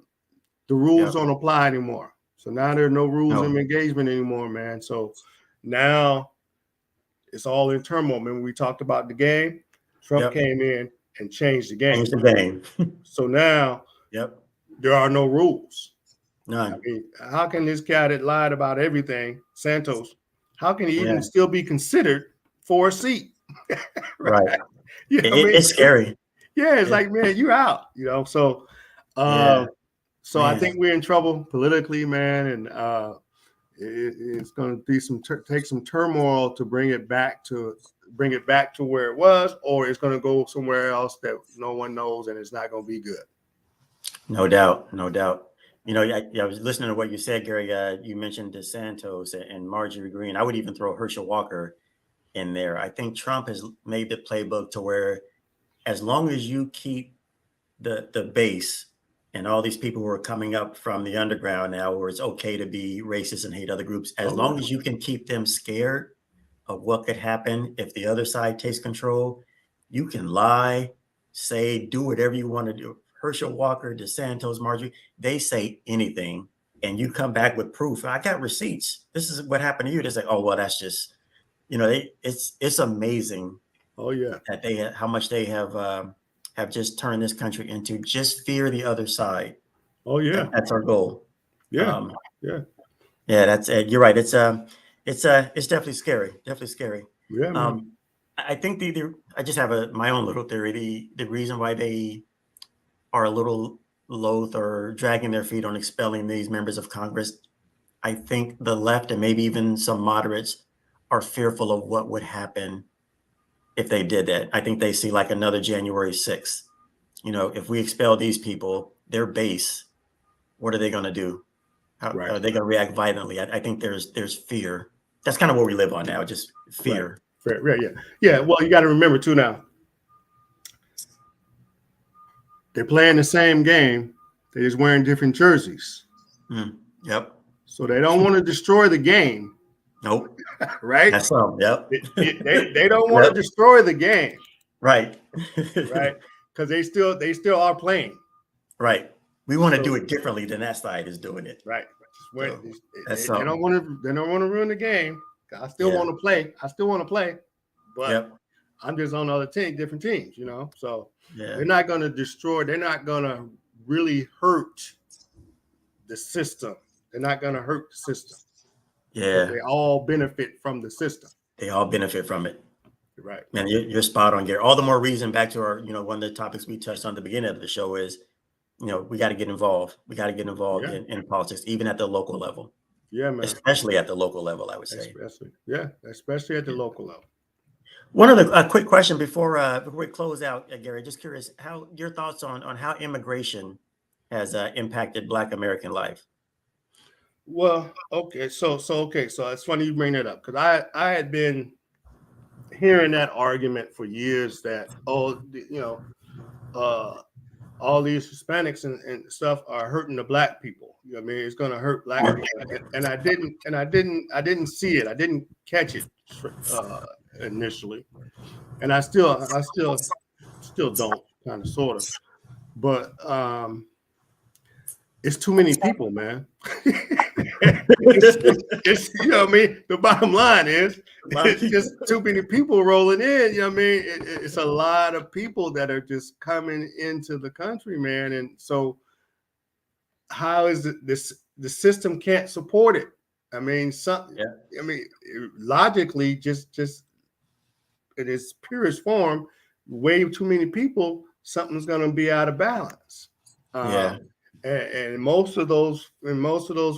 rules don't apply anymore. So now there are no rules of engagement anymore, man. So now it's all in turmoil. Remember we talked about the game? Trump came in and changed the game. So now there are no rules. None. I mean, how can this guy that lied about everything, Santos, how can he even still be considered for a seat? Right. It's scary. Yeah, it's like, man, you out, So so I think we're in trouble politically, man, and it's going to be take some turmoil to bring it back to where it was, or it's going to go somewhere else that no one knows, and it's not going to be good. No doubt. I was listening to what you said, Gary. You mentioned DeSantis and Marjorie Greene. I would even throw Herschel Walker in there. I think Trump has made the playbook to where as long as you keep the base and all these people who are coming up from the underground now, where it's okay to be racist and hate other groups, as long as you can keep them scared of what could happen if the other side takes control, you can lie, say, do whatever you want to do. Herschel Walker, DeSantis, Marjorie, they say anything, and you come back with proof. I got receipts. This is what happened to you. They say, oh, well, that's just, it's amazing. Oh yeah, that how much they have just turned this country into just fear the other side. Oh yeah, that's our goal. Yeah, That's you're right. It's definitely scary. Definitely scary. Yeah. Man. I think I just have my own little theory. The reason why they are a little loath or dragging their feet on expelling these members of Congress, I think the left and maybe even some moderates are fearful of what would happen if they did that. I think they see like another January 6th. If we expel these people, their base, what are they going to do? How are they going to react violently? I think there's fear. That's kind of what we live on now, just fear. Right. Yeah. Well, you got to remember too now. They're playing the same game. They're just wearing different jerseys. Yep. So they don't want to destroy the game. Nope. Right? That's yep. They don't want to destroy the game. Right. Right. Because they still are playing. Right. We want to do it differently than that side is doing it. Right. They don't want to ruin the game. I still want to play. But I'm just on other different teams, So they're not going to destroy. They're not going to really hurt the system. They're not going to hurt the system. Yeah. They all benefit from the system. They all benefit from it. Right. Man, you're spot on, Gary. All the more reason, back to our, one of the topics we touched on at the beginning of the show is, we got to get involved. We got to get involved in politics, even at the local level. Yeah, man. Especially at the local level, I would say. Especially at the local level. One other quick question before we close out, Gary. Just curious, how your thoughts on how immigration has impacted Black American life? Well, okay, so it's funny you bring that up because I had been hearing that argument for years that all these Hispanics and stuff are hurting the Black people. I mean, it's going to hurt Black people, and I didn't see it. I didn't catch it initially, and I still don't, kind of, sort of. But it's too many people, man. it's you know what I mean. The bottom line is it's just too many people rolling in. You know what I mean. It's a lot of people that are just coming into the country, man. And so, how is the system can't support it? I mean, I mean, logically, just in its purest form, way too many people, something's going to be out of balance. And most of those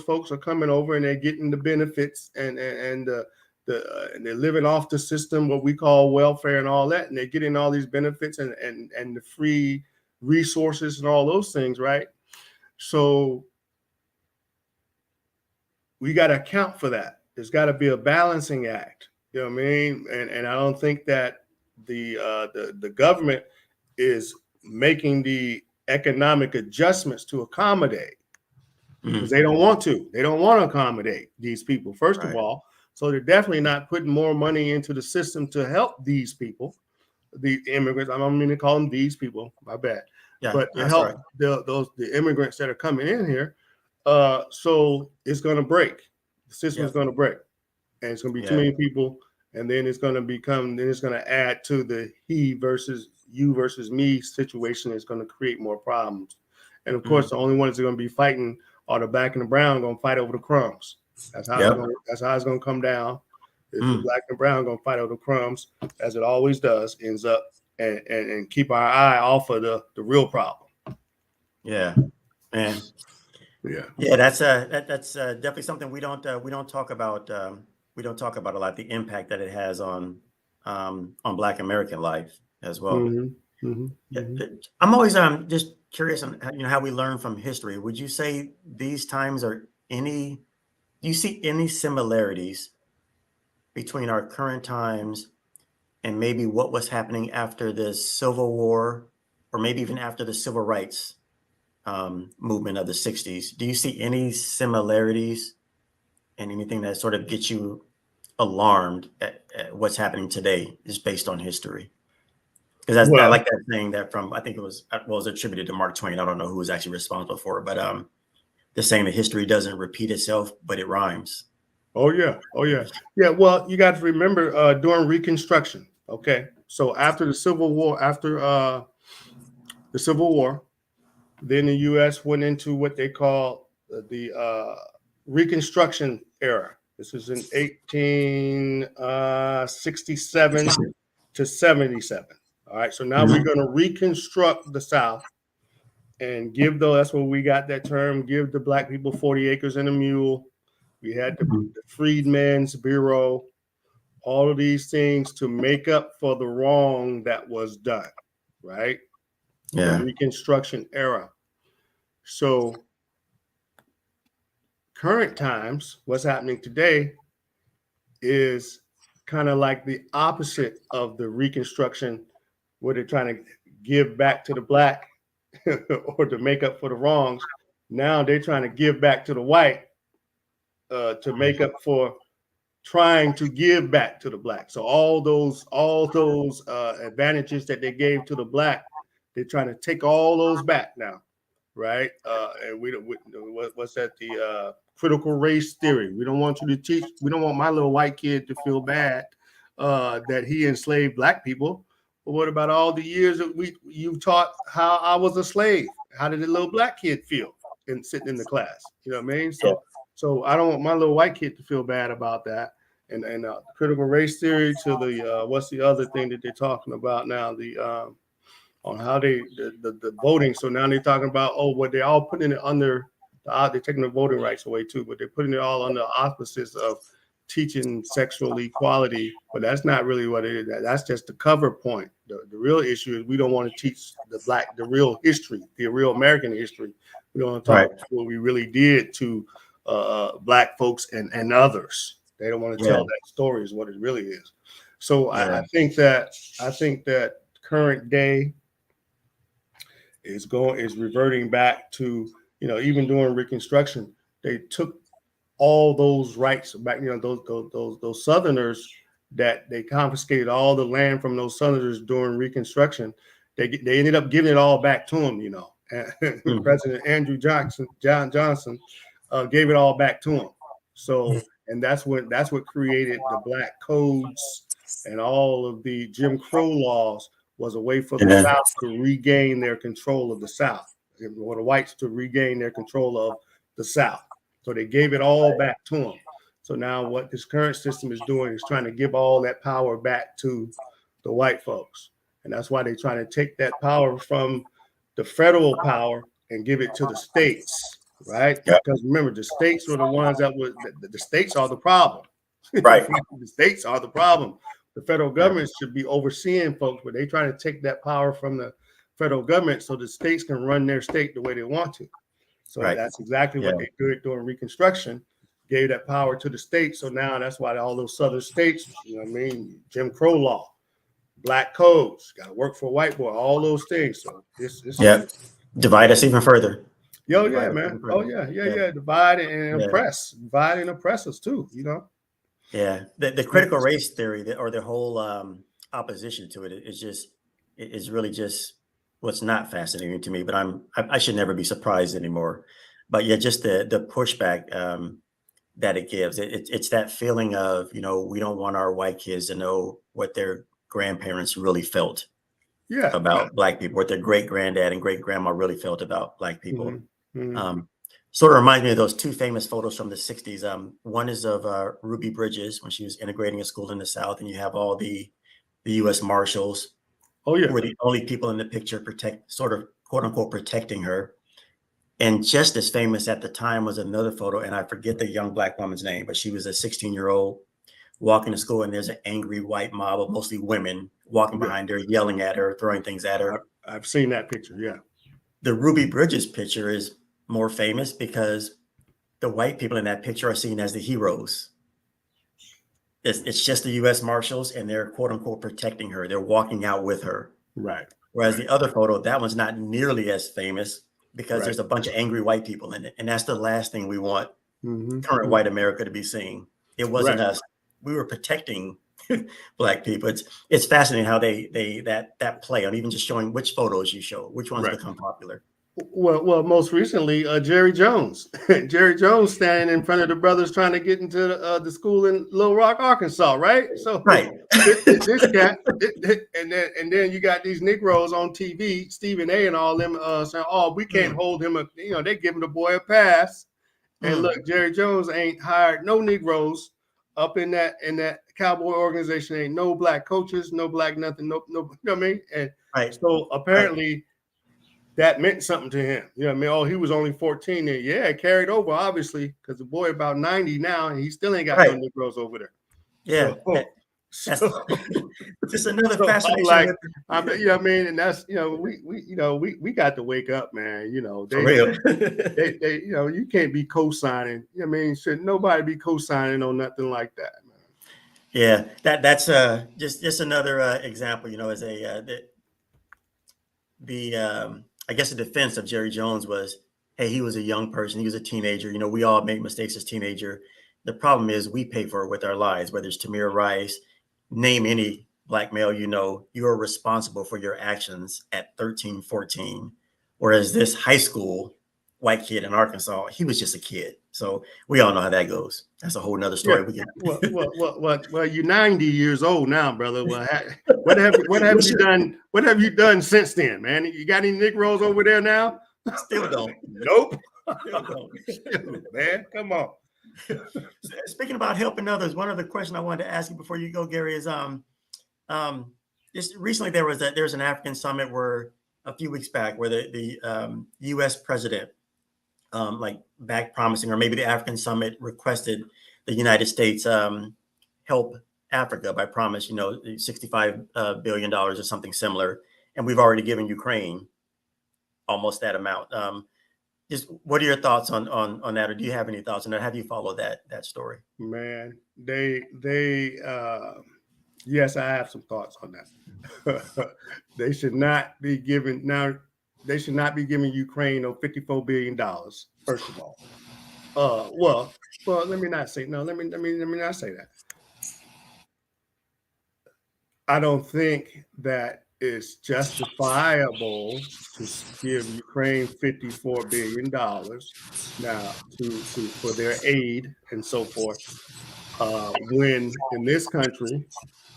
folks are coming over and they're getting the benefits and they're living off the system, what we call welfare and all that, and they're getting all these benefits and the free resources and all those things, right? So we got to account for that. There's got to be a balancing act. You know what I mean? And I don't think that the government is making the economic adjustments to accommodate because they don't want to. They don't want to accommodate these people, first of all. So they're definitely not putting more money into the system to help these people, the immigrants. I don't mean to call them these people, my bad. But to help the immigrants that are coming in here. So it's going to break. The system is going to break. And it's going to be too many people. And then it's going to add to the he versus you versus me situation. It's going to create more problems. And of course, the only ones that are going to be fighting are the black and the brown going to fight over the crumbs. That's how it's going to come down. The black and brown going to fight over the crumbs, as it always does, ends up, and keep our eye off of the real problem. Yeah, man. Yeah, that's definitely something we don't talk about. We don't talk about a lot, the impact that it has on Black American life as well. I'm always just curious on how we learn from history. Would you say these times do you see any similarities between our current times and maybe what was happening after the Civil War, or maybe even after the Civil Rights movement of the 60s? Do you see any similarities and anything that sort of gets you alarmed at what's happening today just based on history? Because I like that saying that from, I think it was attributed to Mark Twain. I don't know who was actually responsible for it, but the saying that history doesn't repeat itself, but it rhymes. Oh yeah. Well, you got to remember during Reconstruction. Okay, so after the Civil War, then the U.S. went into what they call the Reconstruction era. This is in 1867 to 77. All right, so now we're going to reconstruct the South and that's where we got that term, give the black people 40 acres and a mule. We had the Freedmen's Bureau, all of these things to make up for the wrong that was done, right? The Reconstruction era. So current times, what's happening today is kind of like the opposite of the Reconstruction, where they're trying to give back to the black or to make up for the wrongs. Now they're trying to give back to the white to make up for trying to give back to the black. So all those advantages that they gave to the black, they're trying to take all those back now, right? And what's that? The critical race theory. We don't want you to teach. We don't want my little white kid to feel bad that he enslaved black people. But what about all the years that you taught how I was a slave? How did the little black kid feel sitting in the class? You know what I mean? So I don't want my little white kid to feel bad about that. And critical race theory to the what's the other thing that they're talking about now? The on how the voting. So now they're talking about they're all putting it under they're taking the voting rights away too, but they're putting it all under auspices of teaching sexual equality. But that's not really what it is. That's just the cover point. The real issue is we don't want to teach the real history, the real American history. We don't want to talk about what we really did to black folks and others. They don't want to tell that story is what it really is. So I think that current day is reverting back to, even during Reconstruction, they took all those rights back. Those Southerners that they confiscated all the land from those Southerners during Reconstruction. They ended up giving it all back to them. Mm. President Andrew Johnson gave it all back to him. So, and that's what created the black codes and all of the Jim Crow laws, was a way for the Yeah. South to regain their control of the South, or the whites to regain their control of the South. So they gave it all back to them. So now what this current system is doing is trying to give all that power back to the white folks. And that's why they're trying to take that power from the federal power and give it to the states, right? Yeah. Because remember, the states were the ones that were, the states are the problem. Right. The states are the problem. The federal government should be overseeing folks, but they try to take that power from the federal government so the states can run their state the way they want to. So Right. that's exactly what they did during Reconstruction, gave that power to the states. So now that's why all those southern states, you know what I mean, Jim Crow law, black codes, got to work for a white boy, all those things. So it's divide us even further. Yo, yeah, man. Oh, yeah. Divide and oppress. Divide and oppress us too, you know? Yeah. The critical race theory, or the whole opposition to it is really just what's not fascinating to me, but I should never be surprised anymore. But yeah, just the pushback that it gives. It's that feeling of, you know, we don't want our white kids to know what their grandparents really felt about black people, what their great granddad and great grandma really felt about black people. Sort of reminds me of those two famous photos from the 60s. One is of Ruby Bridges when she was integrating a school in the South, and you have all the U.S. Marshals. Oh, yeah. Who were the only people in the picture sort of quote unquote protecting her. And just as famous at the time was another photo, and I forget the young black woman's name, but she was a 16-year-old walking to school, and there's an angry white mob of mostly women walking behind her, yelling at her, throwing things at her. I've seen that picture, yeah. The Ruby Bridges picture is more famous because the white people in that picture are seen as the heroes. It's just the U.S. Marshals, and they're quote unquote protecting her. They're walking out with her. Right. Whereas the other photo, that one's not nearly as famous because there's a bunch of angry white people in it. And that's the last thing we want current white America to be seeing. It wasn't us. We were protecting black people. It's fascinating how that play on even just showing which photos you show, which ones become popular. Well, most recently, Jerry Jones. Jerry Jones standing in front of the brothers trying to get into the school in Little Rock, Arkansas, right? So this cat, and then you got these Negroes on TV, Stephen A. and all them saying, "Oh, we can't hold him. They giving the boy a pass." And look, Jerry Jones ain't hired no Negroes up in that cowboy organization. Ain't no black coaches, no black nothing, no. You know what I mean? And so apparently. That meant something to him. You know what I mean? Oh, he was only 14 then. Yeah, it carried over, obviously, because the boy about 90 now, and he still ain't got no Negroes over there. Yeah. So just another fascination. Like, you know what I mean? And that's, we got to wake up, man. You know, for real. they you can't be co-signing. You know what I mean? Should nobody be co-signing on nothing like that, man. Yeah, that's just another example, as I guess the defense of Jerry Jones was, hey, he was a young person. He was a teenager. We all make mistakes as teenager. The problem is we pay for it with our lives, whether it's Tamir Rice, name any black male, you are responsible for your actions at 13, 14. Whereas this high school white kid in Arkansas, he was just a kid. So we all know how that goes. That's a whole nother story. Yeah. Well, you're 90 years old now, brother. Well, what have you done? What have you done since then, man? You got any Negroes over there now? Still don't. Nope. Still don't. Man, come on. Speaking about helping others, one other question I wanted to ask you before you go, Gary, is just recently there was an African summit where a few weeks back where the U.S. president back promising, or maybe the African summit requested the United States help Africa by promise, $65 billion or something similar. And we've already given Ukraine almost that amount. Just what are your thoughts on that? Or do you have any thoughts on that? Have you followed that story? Man, yes, I have some thoughts on that. They should not be giving Ukraine $54 billion, first of all. Well, let me not say no. Let me not say that. I don't think that it's justifiable to give Ukraine $54 billion now for their aid and so forth. When in this country,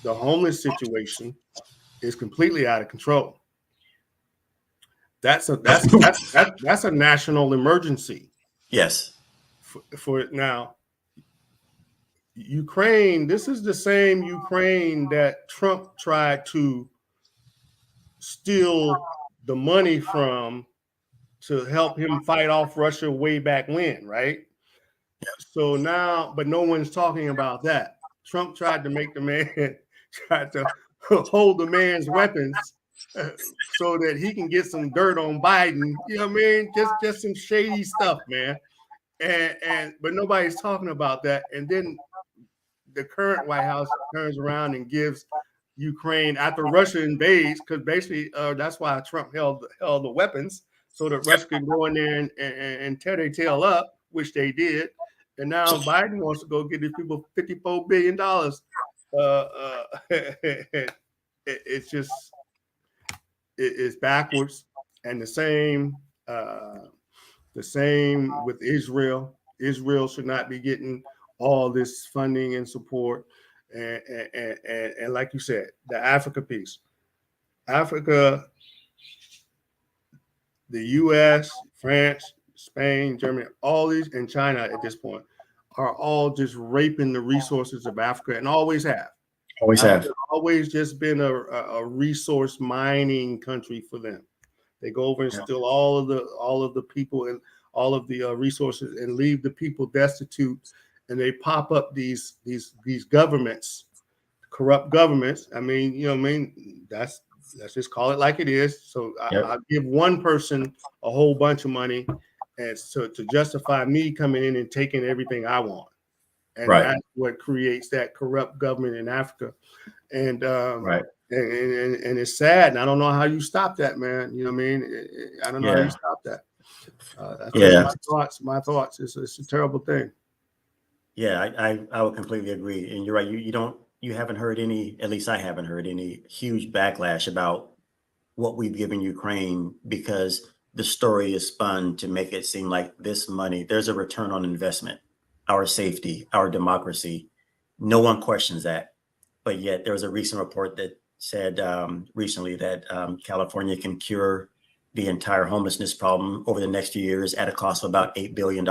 the homeless situation is completely out of control. That's a national emergency. Yes. For now, Ukraine. This is the same Ukraine that Trump tried to steal the money from to help him fight off Russia way back when, right? So now, but no one's talking about that. Trump tried to make the man tried to hold the man's weapons so that he can get some dirt on Biden. You know what I mean? Just some shady stuff, man. And but nobody's talking about that. And then the current White House turns around and gives Ukraine after Russia invades, because basically that's why Trump held the weapons so that Russia could go in there and tear their tail up, which they did. And now Biden wants to go get these people $54 billion. It's just it's backwards, and the same with Israel. Israel should not be getting all this funding and support. And like you said, the Africa piece, Africa, the U.S., France, Spain, Germany, all these, and China at this point are all just raping the resources of Africa, and always have. Always just been a resource mining country for them. They go over and steal all of the people and all of the resources and leave the people destitute. And they pop up these governments, corrupt governments. I mean, you know what I mean? Let's just call it like it is. So I'll give one person a whole bunch of money and so to justify me coming in and taking everything I want. And that's what creates that corrupt government in Africa. And and it's sad. And I don't know how you stop that, man. You know what I mean? I don't know how you stop that. That's my thoughts. It's a terrible thing. Yeah, I would completely agree. And you're right. You haven't heard any, at least I haven't heard any huge backlash about what we've given Ukraine, because the story is spun to make it seem like this money, there's a return on investment, our safety, our democracy. No one questions that. But yet there was a recent report that said recently that California can cure the entire homelessness problem over the next few years at a cost of about $8 billion.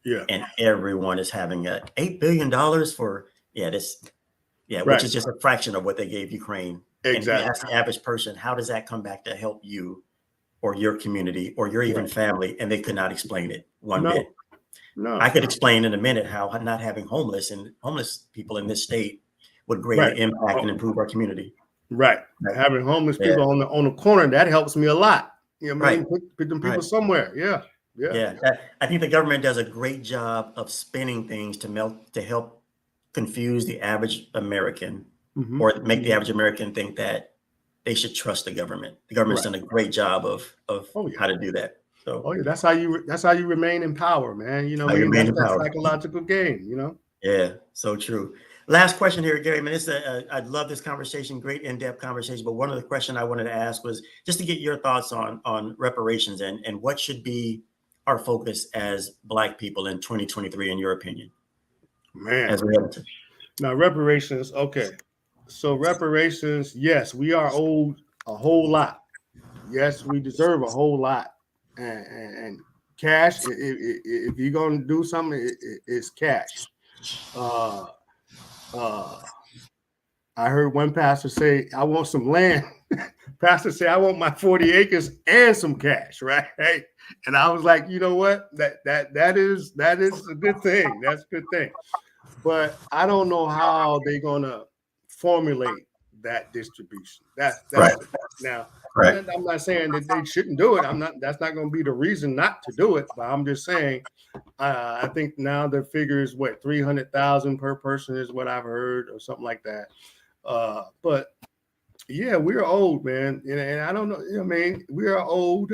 Yeah. And everyone is having $8 billion for, which is just a fraction of what they gave Ukraine. Exactly. And ask the average person, how does that come back to help you or your community or your even family? And they could not explain it one bit. No. I could explain in a minute how not having homeless people in this state would greatly impact and improve our community. Right. Having homeless people on the corner, that helps me a lot. You know what I mean? Put them people somewhere. Yeah. I think the government does a great job of spinning things to help confuse the average American or make the average American think that they should trust the government. The government's done a great job of how to do that. So that's how you remain in power, man. You know, that's that psychological game, you know? Yeah, so true. Last question here, Gary. I mean, I love this conversation, great in-depth conversation. But one of the questions I wanted to ask was just to get your thoughts on reparations and what should be our focus as Black people in 2023, in your opinion? Man, as we now reparations. Okay, so reparations. Yes, we are owed a whole lot. Yes, we deserve a whole lot. And cash. If you're gonna do something, it's cash. I heard one pastor say, "I want some land." Pastor say, "I want my 40 acres and some cash." Right? And I was like, you know what? That is a good thing. That's a good thing. But I don't know how they're gonna formulate that distribution. That's right. Now. Right. I'm not saying that they shouldn't do it. That's not going to be the reason not to do it. But I'm just saying, I think now the figure is what 300,000 per person is what I've heard, or something like that. But yeah, we're old, man, and I don't know. You know, I mean, we are old.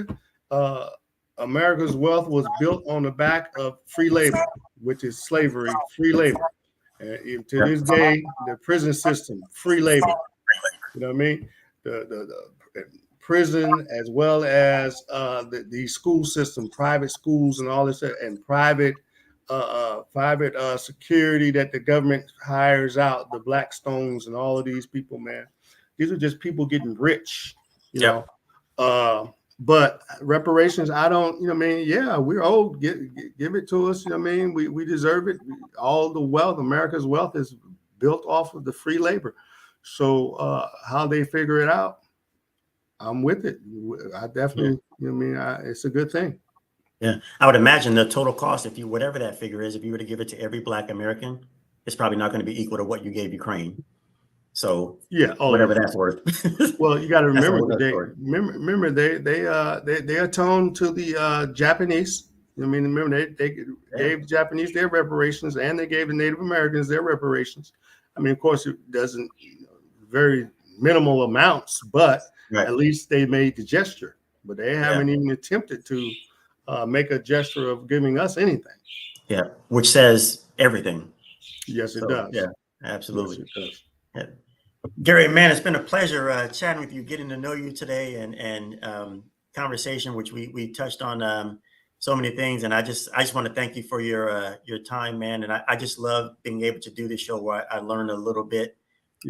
America's wealth was built on the back of free labor, which is slavery, free labor. To this day, the prison system, free labor. You know what I mean? the prison, as well as the school system, private schools, and all this, and private security that the government hires out, the Blackstones and all of these people, man. These are just people getting rich, you Yep. know. But reparations, I don't, you know what I mean? Yeah, we're old. Give it to us, you know what I mean? We deserve it. All the wealth, America's wealth is built off of the free labor. So how they figure it out, I'm with it. I definitely, you know what I mean? It's a good thing. Yeah, I would imagine the total cost, if you, whatever that figure is, if you were to give it to every Black American, it's probably not going to be equal to what you gave Ukraine. So yeah, whatever that's worth. Well, you got to That's a remember, whole other story. remember they atoned to the Japanese. I mean, remember they gave Japanese their reparations, and they gave the Native Americans their reparations. I mean, of course, it doesn't, very minimal amounts, but Right. at least they made the gesture. But they haven't even attempted to make a gesture of giving us anything. Yeah, which says everything. Yes, it So, does. yeah, absolutely. Yes, it does. Yeah. Gary, man, it's been a pleasure chatting with you, getting to know you today, and conversation, which we touched on so many things. And I just want to thank you for your time, man. And I just love being able to do this show where I learn a little bit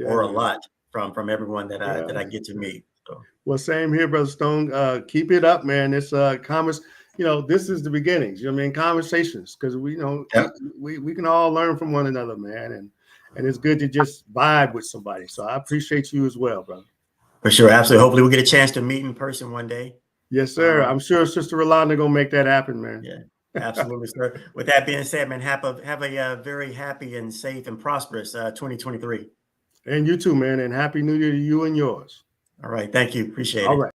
or a lot from everyone that I get to meet. So. Well, same here, Brother Stone. Keep it up, man. It's this is the beginnings. You know what I mean? Conversations, because we can all learn from one another, man. And it's good to just vibe with somebody. So I appreciate you as well, brother. For sure, absolutely. Hopefully we'll get a chance to meet in person one day. Yes, sir. I'm sure Sister Rolanda gonna make that happen, man. Yeah, absolutely, sir. With that being said, man, have a very happy and safe and prosperous 2023. And you too, man. And Happy New Year to you and yours. All right. Thank you. Appreciate it. All right.